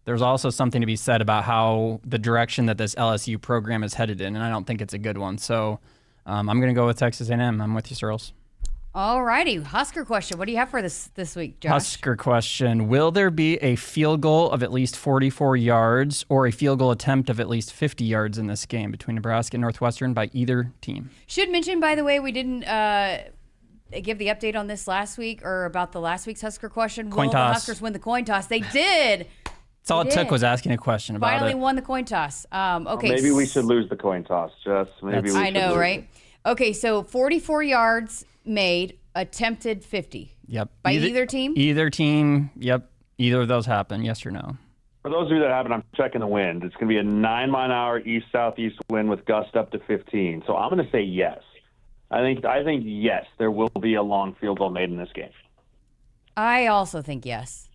S21: there's also something to be said about how the direction that this LSU program is headed in, and I don't think it's a good one. So I'm going to go with Texas A&M. I'm with you, Sirles.
S5: All righty. Husker question. What do you have for us this week, Josh?
S21: Husker question. Will there be a field goal of at least 44 yards or a field goal attempt of at least 50 yards in this game between Nebraska and Northwestern by either team?
S5: Should mention, by the way, we didn't give the update on this last week or about the last week's Husker question.
S21: Coin
S5: Will
S21: toss.
S5: the Huskers win the coin toss? They did.
S21: That's all it took was asking a question about
S5: Finally
S21: it.
S5: won the coin toss. Okay.
S7: Well, maybe we should lose the coin toss, Jess. Maybe we
S5: I
S7: should
S5: know,
S7: lose
S5: right?
S7: it.
S5: Okay, so 44 yards made, attempted 50.
S21: Yep.
S5: By either team?
S21: Either team. Yep. Either of those happen. Yes or no?
S7: For those of you that haven't, I'm checking the wind. It's going to be a 9-mile-an-hour east-southeast wind with gusts up to 15. So I'm going to say yes. I think yes, there will be a long field goal made in this game.
S5: I also think yes.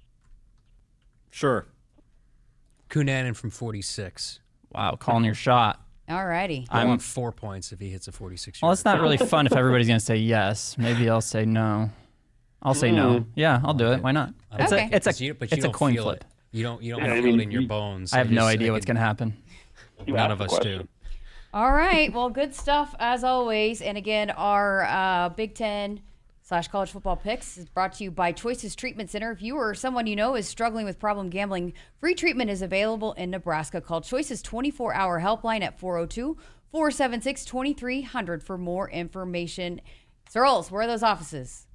S1: Sure.
S20: Kunanen from 46.
S21: Wow, calling your shot.
S5: All righty.
S20: I want 4 points if he hits a 46.
S21: Well, it's not really fun if everybody's going to say yes. Maybe I'll say no. I'll say no. Yeah, I'll do it. Why not? It's
S20: Okay.
S21: it's
S20: But you
S21: a coin
S20: feel
S21: flip.
S20: it. You don't feel it in your bones.
S21: I have no idea what's going to happen.
S20: None of us do.
S5: All right. Well, good stuff as always. And again, our Big Ten / college football picks is brought to you by Choices Treatment Center. If you or someone you know is struggling with problem gambling, free treatment is available in Nebraska. Call Choices 24-hour helpline at 402-476-2300 for more information. Sirles, where are those offices?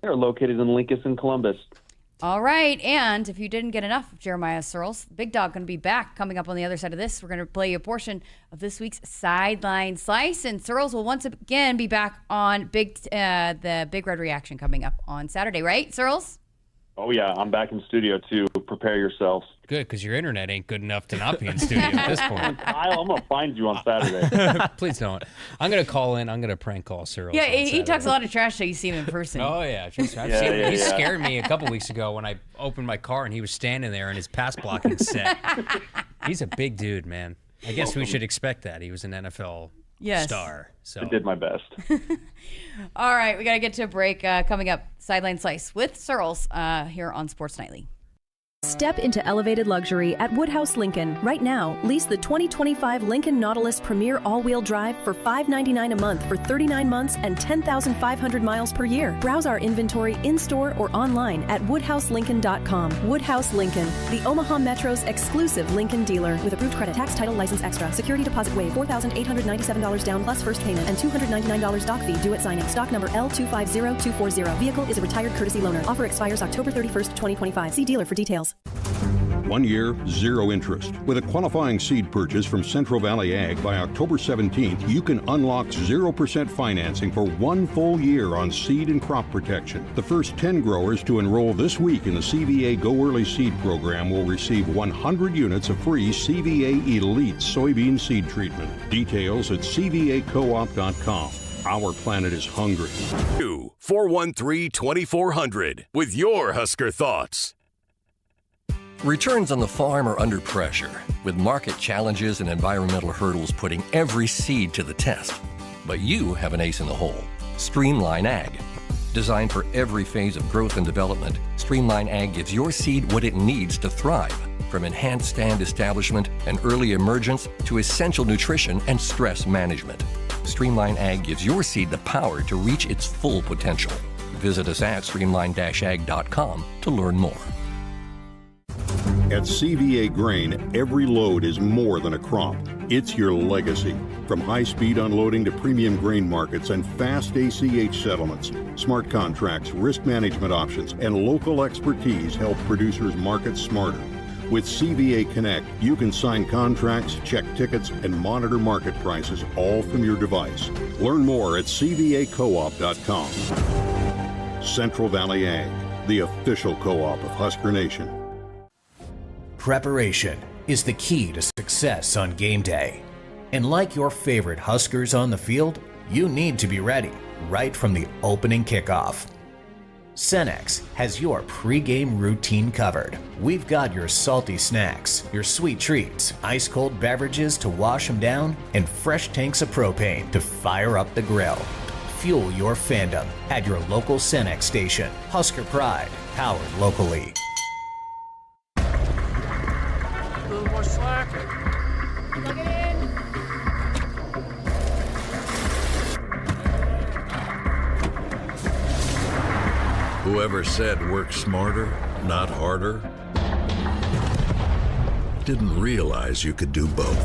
S7: They're located in Lincoln and Columbus.
S5: All right, and if you didn't get enough of Jeremiah Sirles, Big Dog going to be back coming up on the other side of this. We're going to play you a portion of this week's Sideline Slice, and Sirles will once again be back on the Big Red Reaction coming up on Saturday, right, Sirles?
S7: Oh, yeah, I'm back in studio, too. Prepare yourselves.
S20: Good, because your internet ain't good enough to not be in studio at this point.
S7: Kyle, I'm going to find you on Saturday.
S20: Please don't. I'm going to call in. I'm going to prank call Sirles.
S5: Yeah, he talks a lot of trash, so you see him in person.
S20: Oh, yeah. I've seen him. He scared me a couple weeks ago when I opened my car and he was standing there in his pass blocking set. He's a big dude, man. I guess we should expect that. He was an NFL star. So
S7: I did my best.
S5: All right, we got to get to a break. Coming up, Sideline Slice with Sirles here on Sports Nightly.
S6: Step into elevated luxury at Woodhouse Lincoln. Right now, lease the 2025 Lincoln Nautilus Premier All-Wheel Drive for $599 a month for 39 months and 10,500 miles per year. Browse our inventory in-store or online at woodhouselincoln.com. Woodhouse Lincoln, the Omaha Metro's exclusive Lincoln dealer with approved credit, tax, title, license extra, security deposit waive, $4,897 down plus first payment, and $299 doc fee due at signing. Stock number L250240. Vehicle is a retired courtesy loaner. Offer expires October 31st, 2025. See dealer for details.
S22: 1 year, 0 interest. With a qualifying seed purchase from Central Valley Ag by October 17th, you can unlock 0% financing for 1 full year on seed and crop protection. The first 10 growers to enroll this week in the CVA Go Early Seed program will receive 100 units of free CVA Elite soybean seed treatment. Details at cvacoop.com. Our planet is hungry.
S2: 413-2400 with your Husker thoughts.
S23: Returns on the farm are under pressure, with market challenges and environmental hurdles putting every seed to the test. But you have an ace in the hole, Streamline Ag. Designed for every phase of growth and development, Streamline Ag gives your seed what it needs to thrive, from enhanced stand establishment and early emergence to essential nutrition and stress management. Streamline Ag gives your seed the power to reach its full potential. Visit us at streamline-ag.com to learn more.
S22: At CVA Grain, every load is more than a crop. It's your legacy. From high-speed unloading to premium grain markets and fast ACH settlements, smart contracts, risk management options, and local expertise help producers market smarter. With CVA Connect, you can sign contracts, check tickets, and monitor market prices all from your device. Learn more at cvacoop.com. Central Valley Ag, the official co-op of Husker Nation.
S24: Preparation is the key to success on game day. And like your favorite Huskers on the field, you need to be ready right from the opening kickoff. Cenex has your pregame routine covered. We've got your salty snacks, your sweet treats, ice-cold beverages to wash them down, and fresh tanks of propane to fire up the grill. Fuel your fandom at your local Cenex station. Husker Pride, powered locally.
S25: A little more slack. Plug it in.
S3: Whoever said work smarter, not harder, didn't realize you could do both.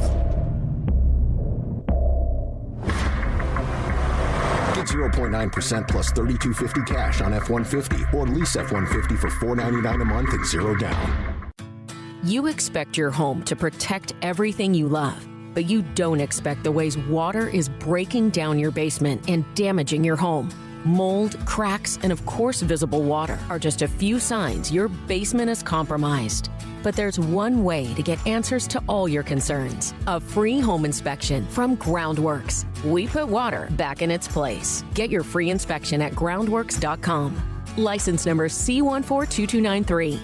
S4: Get 0.9% plus $3,250 cash on F-150 or lease F-150 for $499 a month and 0 down.
S9: You expect your home to protect everything you love, but you don't expect the ways water is breaking down your basement and damaging your home. Mold, cracks, and of course visible water are just a few signs your basement is compromised. But there's one way to get answers to all your concerns. A free home inspection from Groundworks. We put water back in its place. Get your free inspection at groundworks.com. License number C142293.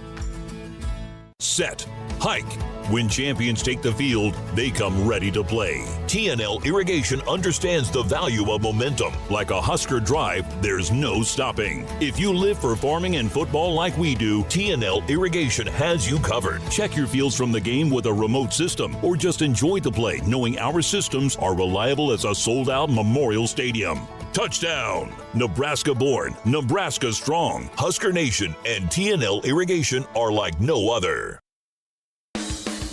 S10: Set. Hike. When champions take the field, they come ready to play. TNL Irrigation understands the value of momentum. Like a Husker drive, there's no stopping. If you live for farming and football like we do, TNL Irrigation has you covered. Check your fields from the game with a remote system, or just enjoy the play knowing our systems are reliable as a sold-out Memorial Stadium. Touchdown! Nebraska born, Nebraska strong. Husker Nation and TNL Irrigation are like no other.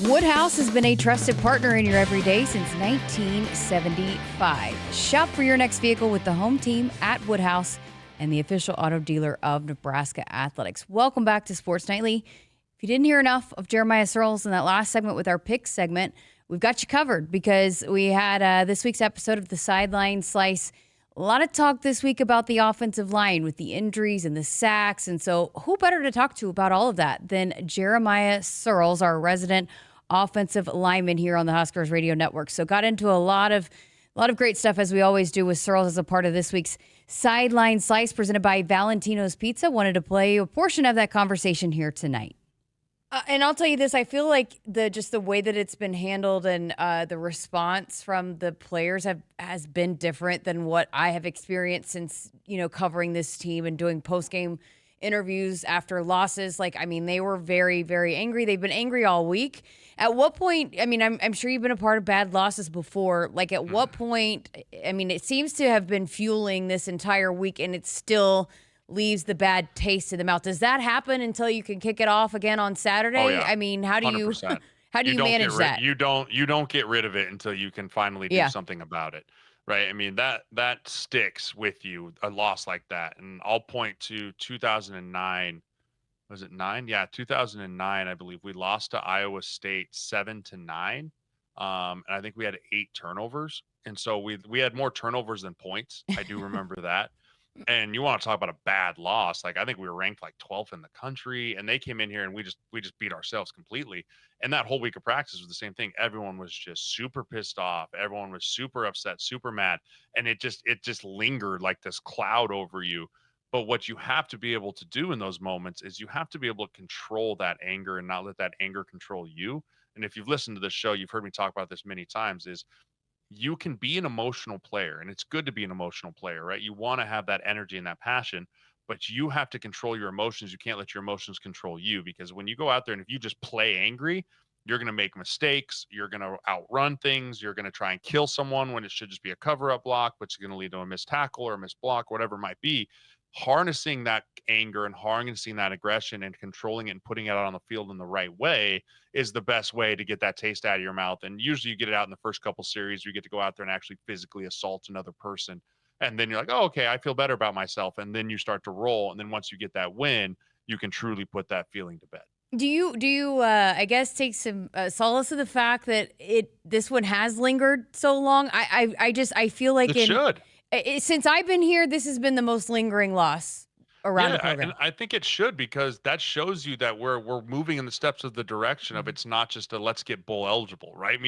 S5: Woodhouse has been a trusted partner in your everyday since 1975. Shop for your next vehicle with the home team at Woodhouse and the official auto dealer of Nebraska Athletics. Welcome back to Sports Nightly. If you didn't hear enough of Jeremiah Sirles in that last segment with our picks segment, we've got you covered because we had this week's episode of the Sideline Slice. A lot of talk this week about the offensive line with the injuries and the sacks. And so who better to talk to about all of that than Jeremiah Sirles, our resident offensive lineman here on the Huskers Radio Network. So got into a lot of great stuff, as we always do, with Sirles as a part of this week's Sideline Slice presented by Valentino's Pizza. Wanted to play a portion of that conversation here tonight. And I'll tell you this, I feel like the way that it's been handled and the response from the players has been different than what I have experienced since, covering this team and doing post-game interviews after losses. They were very, very angry. They've been angry all week. At what point, I'm sure you've been a part of bad losses before. At what point, it seems to have been fueling this entire week and it still leaves the bad taste in the mouth. Does that happen until you can kick it off again on Saturday?
S19: Oh, yeah.
S5: How do you
S19: 100%.
S5: you manage that?
S19: You don't get rid of it until you can finally do something about it. Right. That sticks with you, a loss like that. And I'll point to 2009. Was it 9? Yeah, 2009, I believe. We lost to Iowa State 7-9. And I think we had 8 turnovers. And so we had more turnovers than points. I do remember that. And you want to talk about a bad loss. I think we were ranked 12th in the country, and they came in here and we just beat ourselves completely. And that whole week of practice was the same thing. Everyone was just super pissed off. Everyone was super upset, super mad. And it just lingered like this cloud over you. But what you have to be able to do in those moments is you have to be able to control that anger and not let that anger control you. And if you've listened to this show, you've heard me talk about this many times, is you can be an emotional player, and it's good to be an emotional player, right? You want to have that energy and that passion, but you have to control your emotions. You can't let your emotions control you, because when you go out there and if you just play angry, you're going to make mistakes. You're going to outrun things. You're going to try and kill someone when it should just be a cover-up block, but it's going to lead to a missed tackle or a missed block, whatever it might be. Harnessing that anger and harnessing that aggression and controlling it and putting it out on the field in the right way is the best way to get that taste out of your mouth. And usually you get it out in the first couple series. You get to go out there and actually physically assault another person. And then you're like, oh, okay, I feel better about myself. And then you start to roll. And then once you get that win, you can truly put that feeling to bed.
S5: Do you I guess take some solace in the fact that this one has lingered so long? I feel like
S19: it should.
S5: Since I've been here, this has been the most lingering loss around the program.
S19: And I think it should, because that shows you that we're moving in the steps of the direction of it's not just a let's get bowl eligible, right?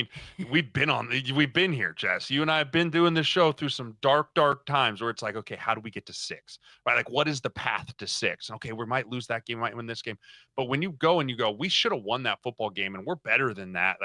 S19: We've been here, Jess. You and I have been doing this show through some dark times where it's like, okay, how do we get to 6? Right? What is the path to 6? Okay, we might lose that game, might win this game. But when you go, we should have won that football game and we're better than that.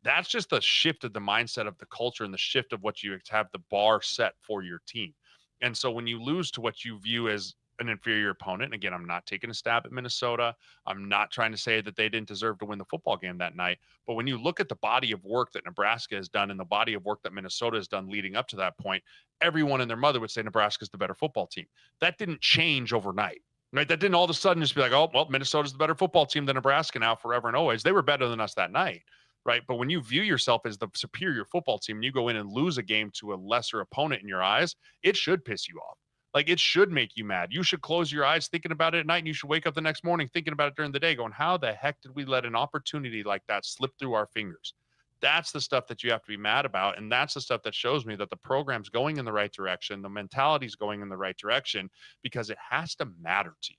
S19: That's just the shift of the mindset of the culture and the shift of what you have the bar set for your team. And so when you lose to what you view as an inferior opponent, again, I'm not taking a stab at Minnesota. I'm not trying to say that they didn't deserve to win the football game that night. But when you look at the body of work that Nebraska has done and the body of work that Minnesota has done leading up to that point, everyone and their mother would say Nebraska's the better football team. That didn't change overnight. Right? That didn't all of a sudden just be like, oh, well, Minnesota's the better football team than Nebraska now forever and always. They were better than us that night. Right. But when you view yourself as the superior football team and you go in and lose a game to a lesser opponent in your eyes, it should piss you off. Like, it should make you mad. You should close your eyes thinking about it at night, and you should wake up the next morning thinking about it during the day going, how the heck did we let an opportunity like that slip through our fingers? That's the stuff that you have to be mad about. And that's the stuff that shows me that the program's going in the right direction. The mentality's going in the right direction, because it has to matter to you.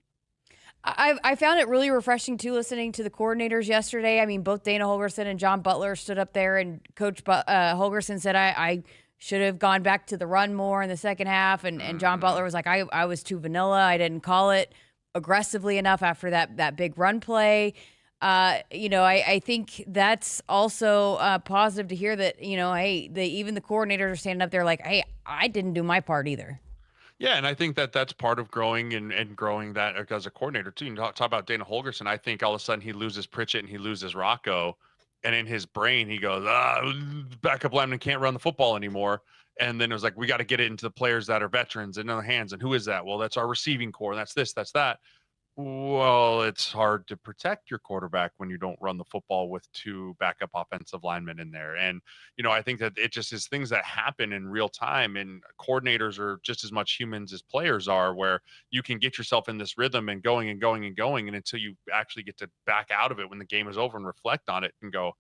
S5: I found it really refreshing, too, listening to the coordinators yesterday. I mean, both Dana Holgorsen and John Butler stood up there, and Coach Holgorsen said, I should have gone back to the run more in the second half. And John Butler was like, I was too vanilla. I didn't call it aggressively enough after that big run play. I think that's also positive to hear that, hey, even the coordinators are standing up there like, hey, I didn't do my part either.
S19: Yeah, and I think that that's part of growing and growing that as a coordinator too. You talk about Dana Holgorsen. I think all of a sudden he loses Pritchett and he loses Rocco, and in his brain he goes, backup lineman can't run the football anymore. And then it was like, we got to get it into the players that are veterans in their hands. And who is that? Well, that's our receiving core. That's this, that's that. Well, it's hard to protect your quarterback when you don't run the football with two backup offensive linemen in there. And, I think that it just is things that happen in real time, and coordinators are just as much humans as players are, where you can get yourself in this rhythm and going and going and going. And until you actually get to back out of it when the game is over and reflect on it and go,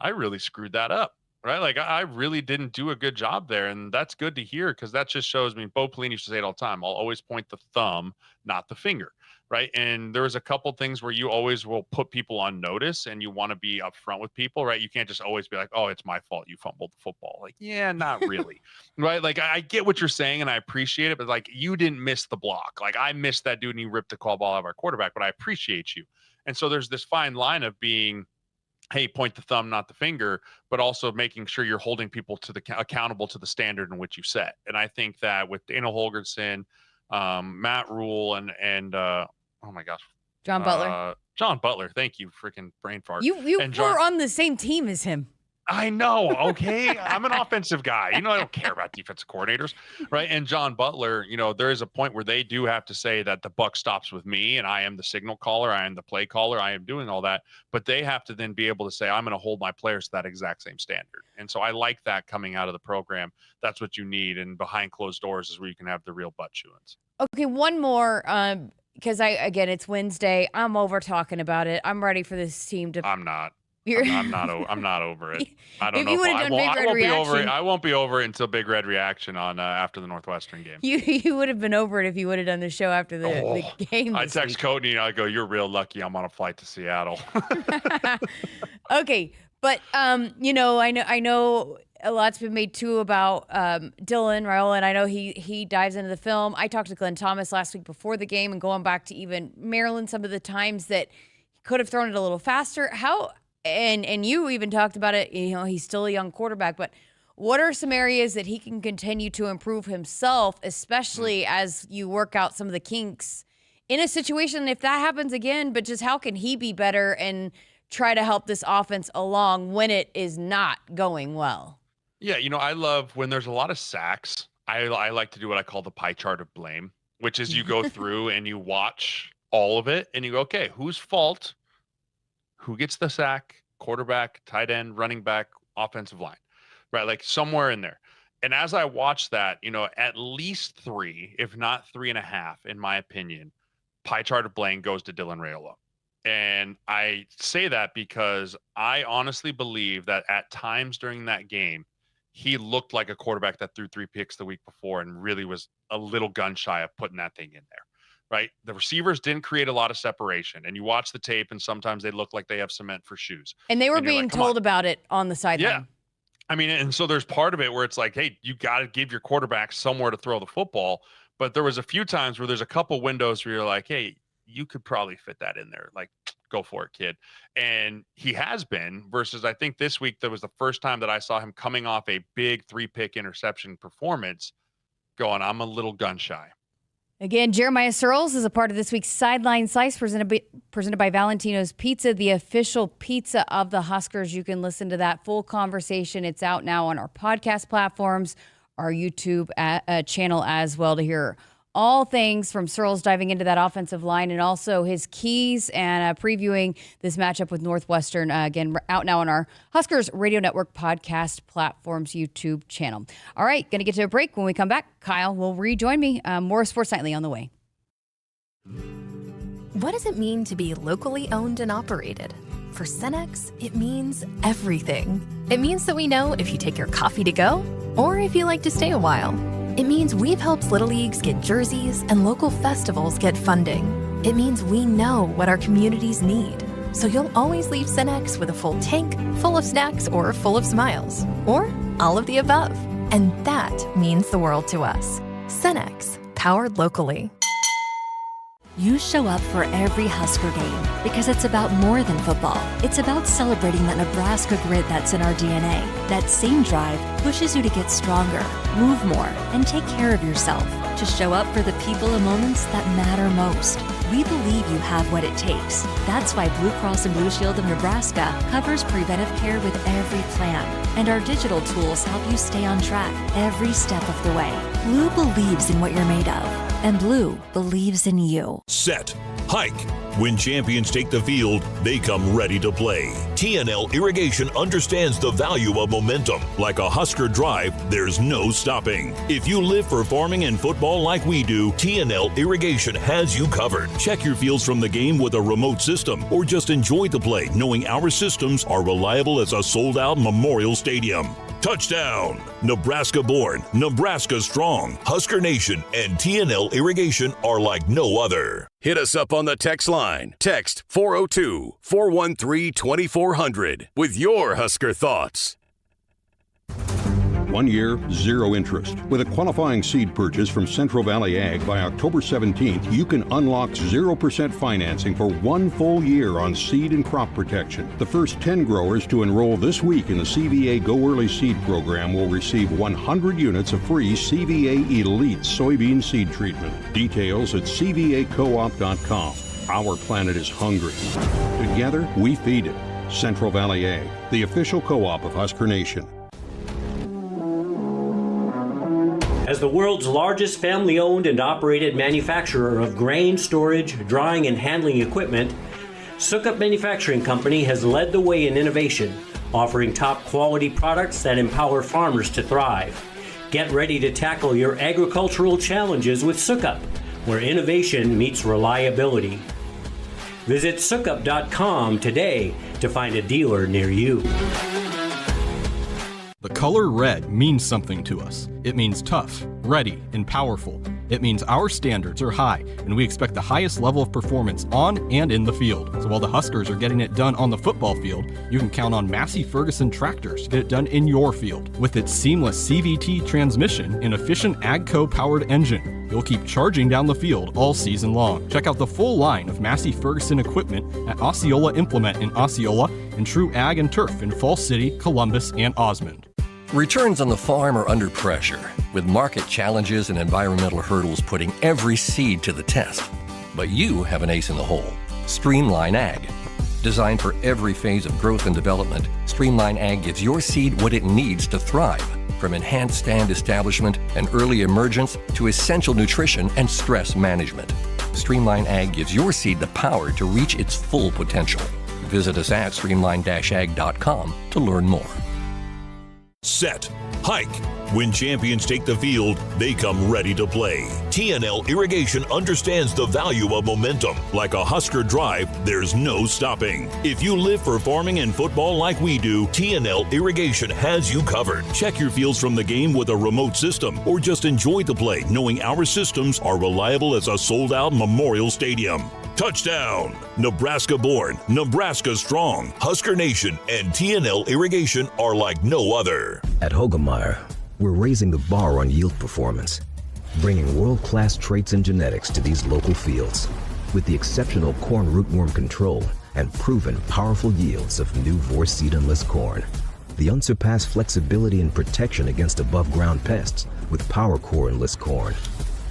S19: I really screwed that up. Right? Like, I really didn't do a good job there. And that's good to hear, because that just shows me, Bo Pelini used to say it all the time, I'll always point the thumb, not the finger. Right. And there's a couple things where you always will put people on notice, and you want to be upfront with people. Right. You can't just always be like, oh, it's my fault you fumbled the football. Like, yeah, not really. Right. Like, I get what you're saying and I appreciate it, but like, you didn't miss the block. Like, I missed that dude and he ripped the call ball out of our quarterback, but I appreciate you. And so there's this fine line of being, hey, point the thumb, not the finger, but also making sure you're holding people to accountable to the standard in which you set. And I think that with Dana Holgorsen, Matt Rule, and oh my gosh,
S5: John
S19: Butler. Thank you, freaking brain fart.
S5: You were on the same team as him.
S19: I know. Okay. I'm an offensive guy. I don't care about defensive coordinators. Right. And John Butler, there is a point where they do have to say that the buck stops with me, and I am the signal caller. I am the play caller. I am doing all that. But they have to then be able to say, I'm going to hold my players to that exact same standard. And so I like that coming out of the program. That's what you need. And behind closed doors is where you can have the real butt chewings.
S5: Okay. One more, because it's Wednesday. I'm over talking about it. I'm ready for this team to.
S19: I'm not. I'm not over it. I don't
S5: if
S19: know.
S5: You
S19: I
S5: won't
S19: be over it. I won't be over it until Big Red Reaction on after the Northwestern game.
S5: You would have been over it if you would have done the show after the game.
S19: I text Cody and I go, "You're real lucky. I'm on a flight to Seattle."
S5: Okay, but I know a lot's been made too about Dylan Raiola, and I know he dives into the film. I talked to Glenn Thomas last week before the game, and going back to even Maryland, some of the times that he could have thrown it a little faster. And you even talked about it, he's still a young quarterback, but what are some areas that he can continue to improve himself, especially as you work out some of the kinks in a situation if that happens again, but just how can he be better and try to help this offense along when it is not going well?
S19: Yeah, I love when there's a lot of sacks. I like to do what I call the pie chart of blame, which is you go through and you watch all of it and you go, okay, whose fault? Who gets the sack? Quarterback, tight end, running back, offensive line, right? Like somewhere in there. And as I watch that, at least 3, if not 3.5, in my opinion, pie chart of blame goes to Dylan Raiola. And I say that because I honestly believe that at times during that game, he looked like a quarterback that threw 3 picks the week before and really was a little gun shy of putting that thing in there. Right. The receivers didn't create a lot of separation, and you watch the tape and sometimes they look like they have cement for shoes.
S5: And they were being told about it on the sideline.
S19: Yeah. I mean, and so there's part of it where it's like, hey, you got to give your quarterback somewhere to throw the football. But there was a few times where there's a couple windows where you're like, hey, you could probably fit that in there. Like, go for it, kid. And he has been, versus I think this week, that was the first time that I saw him coming off a big 3-pick interception performance going, I'm a little gun shy.
S5: Again, Jeremiah Sirles is a part of this week's Sideline Slice presented by Valentino's Pizza, the official pizza of the Huskers. You can listen to that full conversation. It's out now on our podcast platforms, our YouTube channel as well, to hear all things from Sirles, diving into that offensive line and also his keys and previewing this matchup with Northwestern. Again, out now on our Huskers Radio Network podcast platforms YouTube channel. All right, going to get to a break. When we come back, Kyle will rejoin me. More Sports Nightly on the way.
S11: What does it mean to be locally owned and operated? For Cenex, it means everything. It means that we know if you take your coffee to go or if you like to stay a while. It means we've helped Little Leagues get jerseys and local festivals get funding. It means we know what our communities need. So you'll always leave Cenex with a full tank, full of snacks, or full of smiles. Or all of the above. And that means the world to us. Cenex, powered locally.
S12: You show up for every Husker game because it's about more than football. It's about celebrating that Nebraska grit that's in our DNA. That same drive pushes you to get stronger, move more, and take care of yourself. To show up for the people and moments that matter most. We believe you have what it takes. That's why Blue Cross and Blue Shield of Nebraska covers preventive care with every plan. And our digital tools help you stay on track every step of the way. Blue believes in what you're made of. And Blue believes in you.
S10: Set. Hike. When champions take the field, they come ready to play. TNL Irrigation understands the value of momentum. Like a Husker drive, there's no stopping. If you live for farming and football like we do, TNL Irrigation has you covered. Check your fields from the game with a remote system, or just enjoy the play knowing our systems are reliable as a sold-out Memorial Stadium. Touchdown! Nebraska born, Nebraska strong. Husker Nation and TNL Irrigation are like no other.
S2: Hit us up on the text line. Text 402-413-2400 with your Husker thoughts.
S22: 1 year, 0 interest. With a qualifying seed purchase from Central Valley Ag by October 17th, you can unlock 0% financing for 1 full year on seed and crop protection. The first 10 growers to enroll this week in the CVA Go Early Seed Program will receive 100 units of free CVA Elite soybean seed treatment. Details at cvacoop.com. Our planet is hungry. Together, we feed it. Central Valley Ag, the official co-op of Husker Nation.
S13: As the world's largest family-owned and operated manufacturer of grain storage, drying, and handling equipment, Sukup Manufacturing Company has led the way in innovation, offering top-quality products that empower farmers to thrive. Get ready to tackle your agricultural challenges with Sukup, where innovation meets reliability. Visit sukup.com today to find a dealer near you.
S1: The color red means something to us. It means tough, ready, and powerful. It means our standards are high, and we expect the highest level of performance on and in the field. So while the Huskers are getting it done on the football field, you can count on Massey Ferguson tractors to get it done in your field. With its seamless CVT transmission and efficient AGCO-powered engine, you'll keep charging down the field all season long. Check out the full line of Massey Ferguson equipment at Osceola Implement in Osceola and True Ag and Turf in Falls City, Columbus, and Osmond.
S23: Returns on the farm are under pressure, with market challenges and environmental hurdles putting every seed to the test. But you have an ace in the hole. Streamline Ag. Designed for every phase of growth and development, Streamline Ag gives your seed what it needs to thrive. From enhanced stand establishment and early emergence to essential nutrition and stress management. Streamline Ag gives your seed the power to reach its full potential. Visit us at streamline-ag.com to learn more.
S10: Set. Hike. When champions take the field, they come ready to play. TNL Irrigation understands the value of momentum. Like a Husker drive, there's no stopping. If you live for farming and football like we do, TNL Irrigation has you covered. Check your fields from the game with a remote system, or just enjoy the play knowing our systems are reliable as a sold-out Memorial Stadium. Touchdown! Nebraska born, Nebraska strong. Husker Nation and TNL Irrigation are like no other.
S14: At Hogemeyer, we're raising the bar on yield performance, bringing world-class traits and genetics to these local fields with the exceptional corn rootworm control and proven powerful yields of new Vorce seed-enless corn. The unsurpassed flexibility and protection against above-ground pests with PowerCore enlist corn,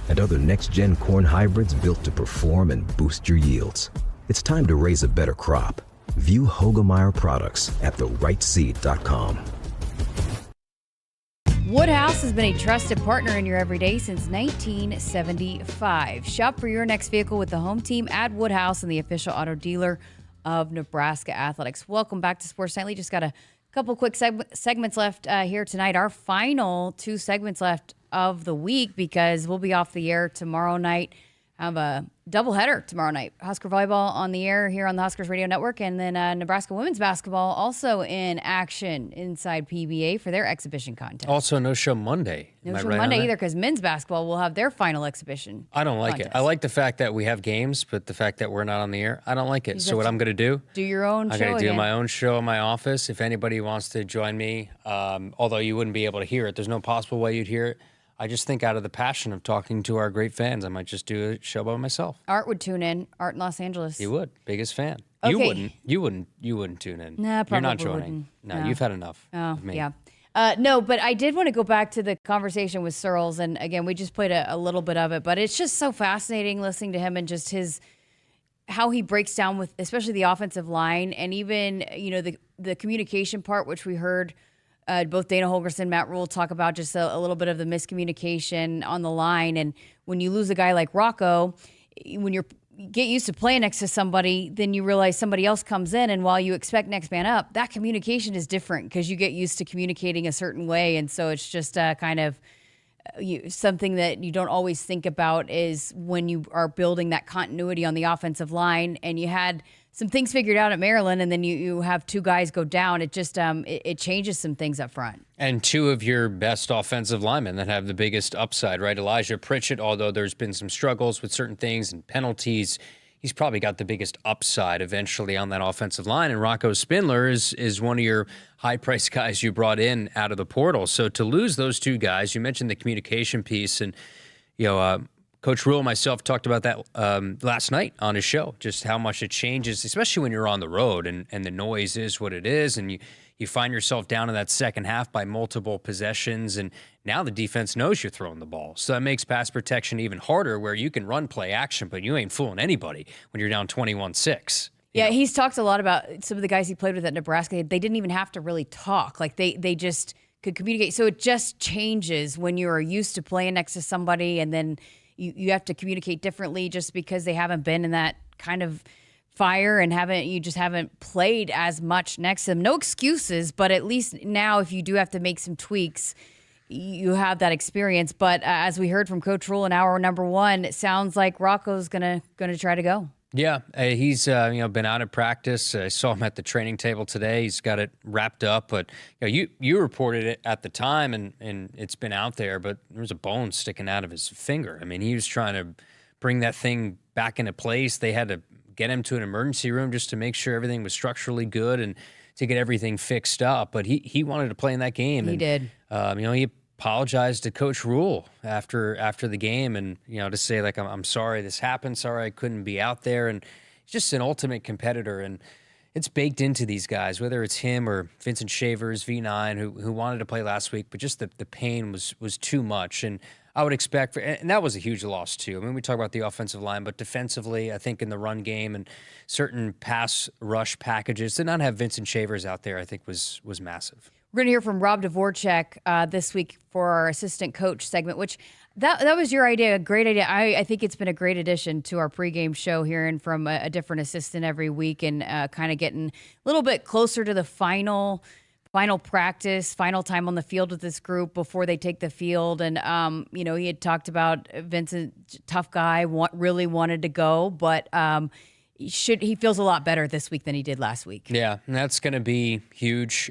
S14: and other next-gen corn hybrids built to perform and boost your yields. It's time to raise a better crop. View Hogemeyer products at therightseed.com.
S5: Woodhouse has been a trusted partner in your everyday since 1975. Shop for your next vehicle with the home team at Woodhouse and the official auto dealer of Nebraska Athletics. Welcome back to Sports Nightly. Just got a couple quick segments left here tonight. Our final 2 segments left of the week because we'll be off the air tomorrow night. Have a doubleheader tomorrow night. Husker volleyball on the air here on the Huskers Radio Network, and then Nebraska women's basketball also in action inside PBA for their exhibition contest.
S8: Also, no show Monday.
S5: No show Monday either because men's basketball will have their final exhibition.
S8: I don't like it. I like the fact that we have games, but the fact that we're not on the air, I don't like it. So what I'm going to do?
S5: Do your own show.
S8: I'm going to do my own show in my office. If anybody wants to join me, although you wouldn't be able to hear it, there's no possible way you'd hear it. I just think out of the passion of talking to our great fans, I might just do a show by myself.
S5: Art would tune in. Art in Los Angeles.
S8: You would. Biggest fan.
S5: Okay.
S8: You wouldn't tune in.
S5: Nah, probably
S8: You're not joining.
S5: Wouldn't.
S8: No,
S5: No.
S8: you've had enough of me.
S5: Yeah. No, but I did want to go back to the conversation with Sirles. And again, we just played a little bit of it, but it's just so fascinating listening to him and just how he breaks down with, especially the offensive line and even, the communication part, which we heard both Dana Holgerson, Matt Rule talk about just a little bit of the miscommunication on the line. And when you lose a guy like Rocco, when you get used to playing next to somebody, then you realize somebody else comes in. And while you expect next man up, that communication is different because you get used to communicating a certain way. And so it's just kind of something that you don't always think about is when you are building that continuity on the offensive line. And you had some things figured out at Maryland, and then you have 2 guys go down. It just it changes some things up front.
S8: And 2 of your best offensive linemen that have the biggest upside, right? Elijah Pritchett, although there's been some struggles with certain things and penalties, he's probably got the biggest upside eventually on that offensive line. And Rocco Spindler is one of your high-priced guys you brought in out of the portal. So to lose those 2 guys, you mentioned the communication piece, and Coach Rule and myself talked about that last night on his show, just how much it changes, especially when you're on the road and the noise is what it is. And you find yourself down in that second half by multiple possessions. And now the defense knows you're throwing the ball. So that makes pass protection even harder where you can run play action, but you ain't fooling anybody when you're down 21-6.
S5: Yeah, he's talked a lot about some of the guys he played with at Nebraska. They didn't even have to really talk. Like they just could communicate. So it just changes when you're used to playing next to somebody and then you have to communicate differently just because they haven't been in that kind of fire and you just haven't played as much next to them. No excuses, but at least now if you do have to make some tweaks, you have that experience. But as we heard from Coach Rule in hour number 1, it sounds like Rocco's gonna try to go.
S8: Yeah, he's been out of practice. I saw him at the training table today. He's got it wrapped up, but you reported it at the time, and it's been out there. But there was a bone sticking out of his finger. I mean, he was trying to bring that thing back into place. They had to get him to an emergency room just to make sure everything was structurally good and to get everything fixed up. But he wanted to play in that game.
S5: He did.
S8: He apologized to Coach Rule after the game, and to say like I'm sorry this happened, sorry I couldn't be out there, and he's just an ultimate competitor, and it's baked into these guys, whether it's him or Vincent Shavers, V9, who wanted to play last week, but just the pain was too much, and I would expect and that was a huge loss too. I mean, we talk about the offensive line, but defensively, I think in the run game and certain pass rush packages, to not have Vincent Shavers out there, I think was massive.
S5: We're going to hear from Rob Dvorak this week for our assistant coach segment, which that was your idea, a great idea. I think it's been a great addition to our pregame show, hearing from a different assistant every week and kind of getting a little bit closer to the final practice, final time on the field with this group before they take the field. And, he had talked about Vincent, tough guy, really wanted to go, but he feels a lot better this week than he did last week.
S8: Yeah, and that's going to be huge.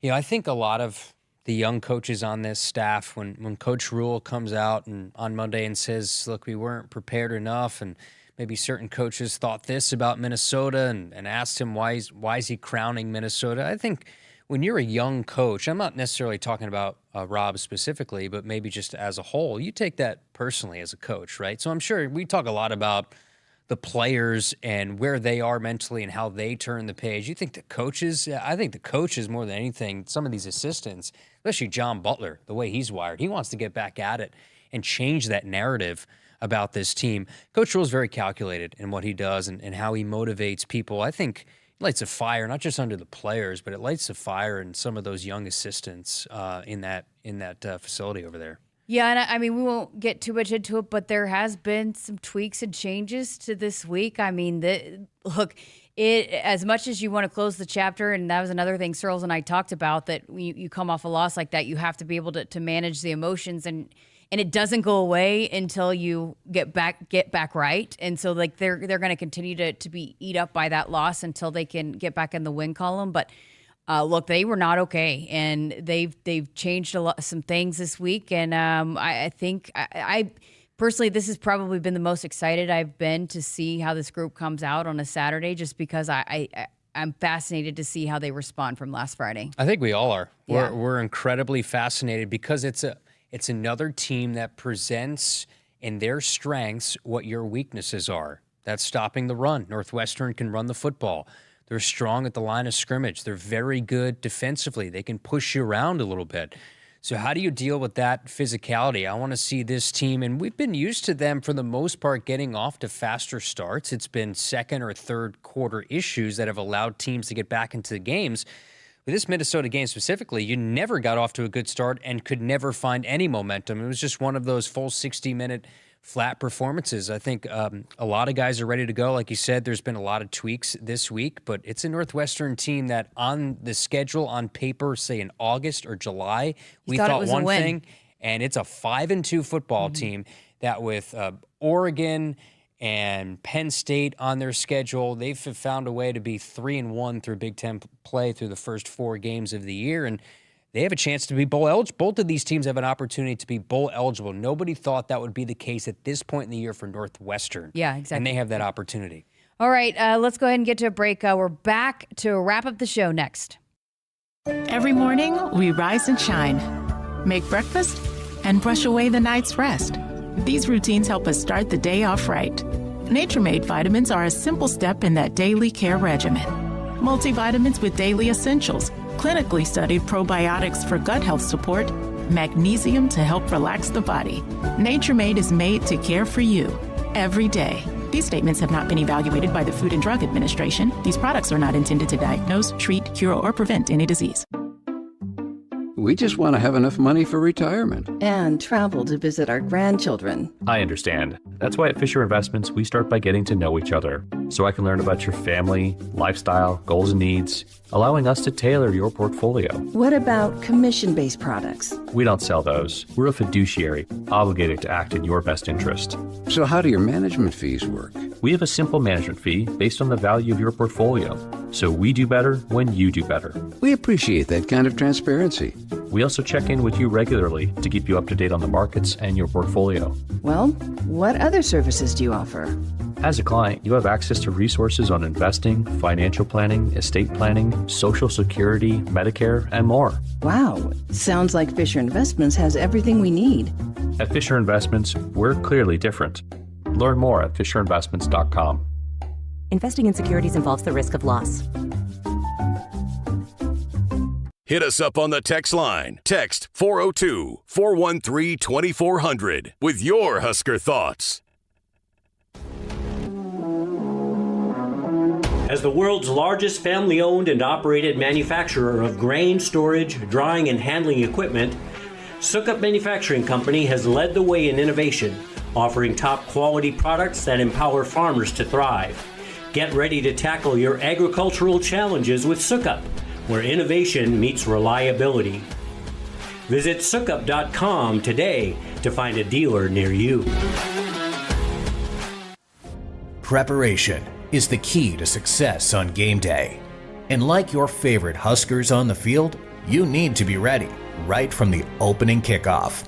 S8: I think a lot of the young coaches on this staff, when Coach Rule comes out and on Monday and says, look, we weren't prepared enough, and maybe certain coaches thought this about Minnesota and asked him why is he crowning Minnesota. I think when you're a young coach, I'm not necessarily talking about Rob specifically, but maybe just as a whole, you take that personally as a coach, right? So I'm sure we talk a lot about the players and where they are mentally and how they turn the page. You think the coaches, I think the coaches more than anything, some of these assistants, especially John Butler, the way he's wired, he wants to get back at it and change that narrative about this team. Coach Rule is very calculated in what he does and how he motivates people. I think lights a fire, not just under the players, but it lights a fire in some of those young assistants in that facility over there.
S5: Yeah, and I mean, we won't get too much into it, but there has been some tweaks and changes to this week. I mean, look, as much as you want to close the chapter, and that was another thing Sirles and I talked about, that you come off a loss like that, you have to be able to manage the emotions, and it doesn't go away until you get back right. And so like they're going to continue to be eat up by that loss until they can get back in the win column. But look, they were not okay, and they've changed some things this week. And I think I personally, this has probably been the most excited I've been to see how this group comes out on a Saturday, just because I'm fascinated to see how they respond from last Friday.
S8: I think we all are.
S5: Yeah.
S8: We're incredibly fascinated because it's another team that presents in their strengths what your weaknesses are. That's stopping the run. Northwestern can run the football. They're strong at the line of scrimmage. They're very good defensively. They can push you around a little bit. So how do you deal with that physicality? I want to see this team, and we've been used to them for the most part getting off to faster starts. It's been second or third quarter issues that have allowed teams to get back into the games. With this Minnesota game specifically, you never got off to a good start and could never find any momentum. It was just one of those full 60-minute flat performances. I think a lot of guys are ready to go. Like you said, there's been a lot of tweaks this week, but it's a Northwestern team that on the schedule, on paper, say in August or July, we thought one thing, and it's a 5-2 football team that with Oregon and Penn State on their schedule, they've found a way to be 3-1 through Big Ten play through the first 4 games of the year, and they have a chance to be bowl eligible. Both of these teams have an opportunity to be bowl eligible. Nobody thought that would be the case at this point in the year for Northwestern.
S5: Yeah, exactly.
S8: And they have that opportunity.
S5: All right, let's go ahead and get to a break. We're back to wrap up the show next.
S15: Every morning, we rise and shine, make breakfast, and brush away the night's rest. These routines help us start the day off right. Nature-Made vitamins are a simple step in that daily care regimen. Multivitamins with daily essentials, clinically studied probiotics for gut health support, magnesium to help relax the body. Nature-Made is made to care for you every day. These statements have not been evaluated by the Food and Drug Administration. These products are not intended to diagnose, treat, cure, or prevent any disease.
S16: We just want to have enough money for retirement.
S17: And travel to visit our grandchildren.
S18: I understand. That's why at Fisher Investments, we start by getting to know each other, so I can learn about your family, lifestyle, goals and needs, allowing us to tailor your portfolio.
S17: What about commission-based products?
S18: We don't sell those. We're a fiduciary, obligated to act in your best interest.
S16: So how do your management fees work?
S18: We have a simple management fee based on the value of your portfolio. So we do better when you do better.
S16: We appreciate that kind of transparency.
S18: We also check in with you regularly to keep you up to date on the markets and your portfolio.
S17: Well, what other services do you offer?
S18: As a client, you have access to resources on investing, financial planning, estate planning, Social Security, Medicare, and more.
S17: Wow, sounds like Fisher Investments has everything we need.
S18: At Fisher Investments, we're clearly different. Learn more at fisherinvestments.com.
S21: Investing in securities involves the risk of loss.
S2: Hit us up on the text line. Text 402-413-2400 with your Husker thoughts.
S13: As the world's largest family-owned and operated manufacturer of grain storage, drying, and handling equipment, Sukup Manufacturing Company has led the way in innovation, offering top-quality products that empower farmers to thrive. Get ready to tackle your agricultural challenges with Sukup, where innovation meets reliability. Visit sukup.com today to find a dealer near you.
S24: Preparation is the key to success on game day. And like your favorite Huskers on the field, you need to be ready right from the opening kickoff.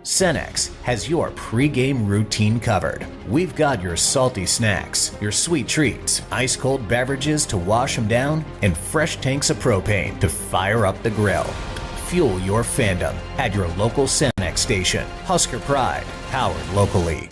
S24: Cenex has your pre-game routine covered. We've got your salty snacks, your sweet treats, ice-cold beverages to wash them down, and fresh tanks of propane to fire up the grill. Fuel your fandom at your local Cenex station. Husker Pride, powered locally.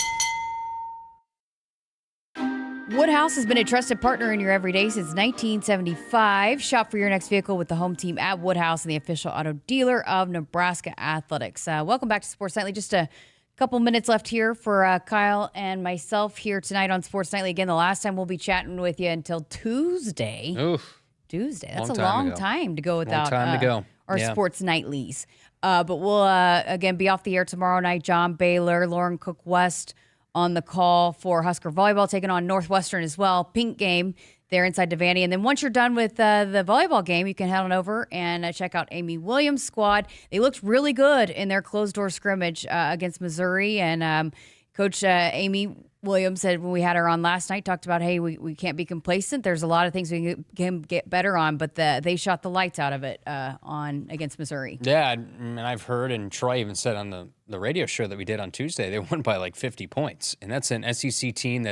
S5: Woodhouse has been a trusted partner in your everyday since 1975. Shop for your next vehicle with the home team at Woodhouse and the official auto dealer of Nebraska Athletics. Welcome back to Sports Nightly. Just a Couple minutes left here for Kyle and myself here tonight on Sports Nightly. Again, the last time we'll be chatting with you until Tuesday.
S8: Oof.
S5: Tuesday. That's a long time to go without our
S8: Yeah.
S5: Sports Nightlies. But we'll, again, be off the air tomorrow night. John Baylor, Lauren Cook-West on the call for Husker Volleyball, taking on Northwestern as well. Pink game there inside Devaney. And then once you're done with the volleyball game, you can head on over and check out Amy Williams' squad. They looked really good in their closed-door scrimmage against Missouri. And Coach Amy Williams said when we had her on last night, talked about, hey, we can't be complacent. There's a lot of things we can get better on, but they shot the lights out of it against Missouri.
S8: Yeah, and I've heard, and Troy even said on the radio show that we did on Tuesday, they won by like 50 points. And that's an SEC team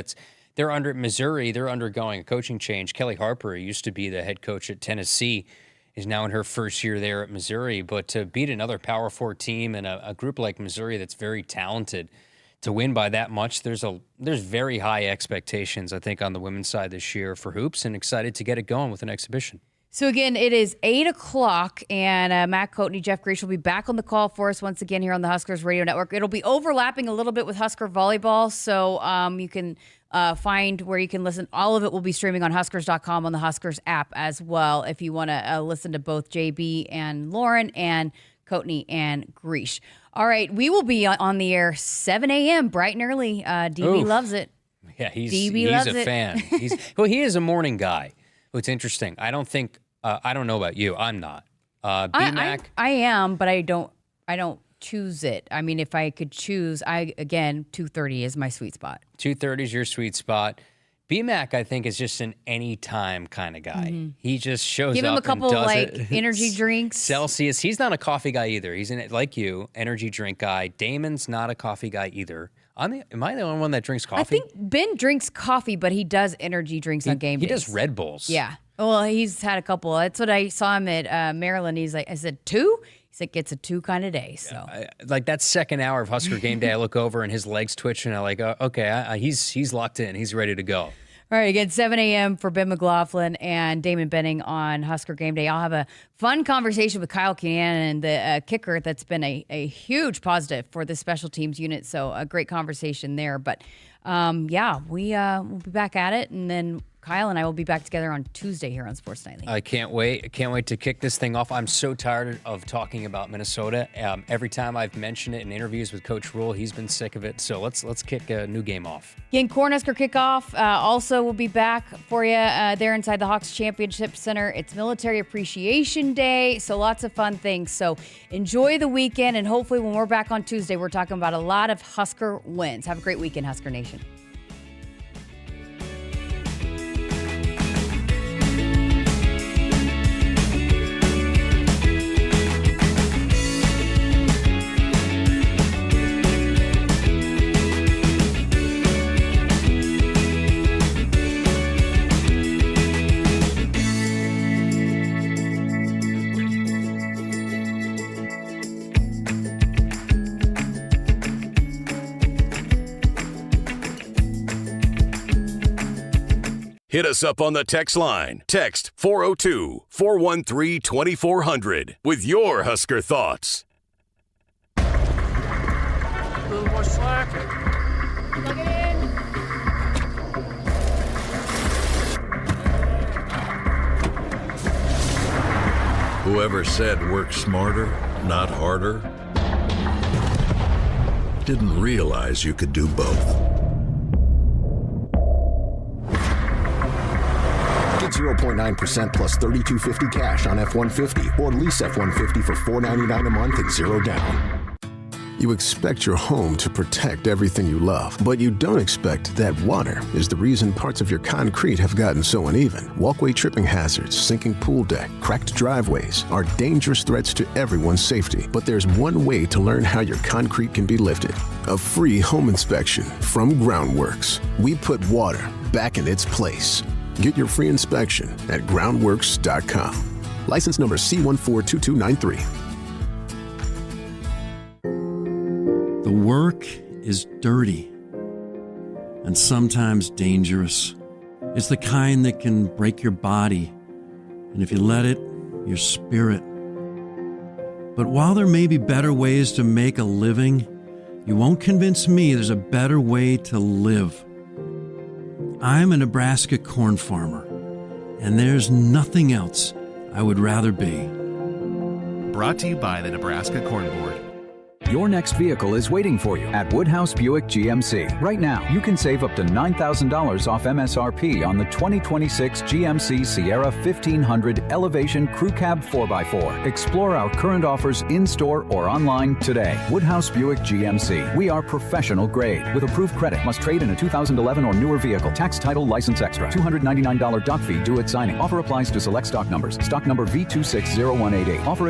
S8: they're under Missouri. They're undergoing a coaching change. Kelly Harper, who used to be the head coach at Tennessee, is now in her first year there at Missouri. But to beat another Power 4 team and a group like Missouri that's very talented, to win by that much, there's very high expectations, I think, on the women's side this year for hoops, and excited to get it going with an exhibition.
S5: So again, it is 8 o'clock, and Matt Coatney, Jeff Greach will be back on the call for us once again here on the Huskers Radio Network. It'll be overlapping a little bit with Husker Volleyball, so you can find where you can listen. All of it will be streaming on Huskers.com on the Huskers app as well if you want to listen to both JB and Lauren and Coatney and Greach. All right, we will be on the air 7 a.m. bright and early. DB loves it.
S8: Yeah, he's
S5: a
S8: fan. He is a morning guy. It's interesting. I don't think I don't know about you. I'm not. B-Mac.
S5: I am, but I don't choose it. I mean, if I could choose, 2:30 is my sweet spot.
S8: 2:30 is your sweet spot. B-Mac, I think, is just an anytime kind of guy.
S5: Mm-hmm.
S8: He just shows
S5: Give
S8: up
S5: him a couple
S8: and does it.
S5: energy drinks.
S8: Celsius. He's not a coffee guy either. He's like you, energy drink guy. Damon's not a coffee guy either. Am I the only one that drinks coffee?
S5: I think Ben drinks coffee, but he does energy drinks on game days.
S8: He does Red Bulls.
S5: Yeah. Well, he's had a couple. That's what I saw him at Maryland. He's like, I said, 2? He said, gets a 2 kind of day. So,
S8: like that second hour of Husker game day, I look over and his legs twitch, and I'm like, okay, he's locked in. He's ready to go.
S5: All right, again, 7 a.m. for Ben McLaughlin and Damon Benning on Husker Game Day. I'll have a fun conversation with Kyle Kinnanen, the kicker that's been a huge positive for the special teams unit. So a great conversation there. But, we'll be back at it. And then Kyle and I will be back together on Tuesday here on Sports Nightly.
S8: I can't wait. I can't wait to kick this thing off. I'm so tired of talking about Minnesota. Every time I've mentioned it in interviews with Coach Rule, he's been sick of it. So let's kick a new game off.
S5: Again, Cornhusker kickoff. Also, we'll be back for you there inside the Hawks Championship Center. It's Military Appreciation Day, so lots of fun things. So enjoy the weekend, and hopefully when we're back on Tuesday, we're talking about a lot of Husker wins. Have a great weekend, Husker Nation.
S2: Hit us up on the text line. Text 402-413-2400 with your Husker thoughts.
S3: A little more slack. Plug it in.
S6: Whoever said work smarter, not harder, didn't realize you could do both.
S4: Get 0.9% plus $3,250 cash on F-150 or lease F-150 for $499 a month and 0 down.
S7: You expect your home to protect everything you love, but you don't expect that water is the reason parts of your concrete have gotten so uneven. Walkway tripping hazards, sinking pool deck, cracked driveways are dangerous threats to everyone's safety. But there's one way to learn how your concrete can be lifted. A free home inspection from Groundworks. We put water back in its place. Get your free inspection at groundworks.com. License number C142293.
S20: The work is dirty and sometimes dangerous. It's the kind that can break your body, and if you let it, your spirit. But while there may be better ways to make a living, You won't convince me there's a better way to live. I'm a Nebraska corn farmer, and there's nothing else I would rather be.
S9: Brought to you by the Nebraska Corn Board.
S11: Your next vehicle is waiting for you at Woodhouse Buick GMC. Right now, you can save up to $9,000 off MSRP on the 2026 GMC Sierra 1500 Elevation Crew Cab 4x4. Explore our current offers in-store or online today. Woodhouse Buick GMC. We are professional grade. With approved credit, must trade in a 2011 or newer vehicle. Tax, title, license extra. $299 doc fee due at signing. Offer applies to select stock numbers. Stock number V260188. Offer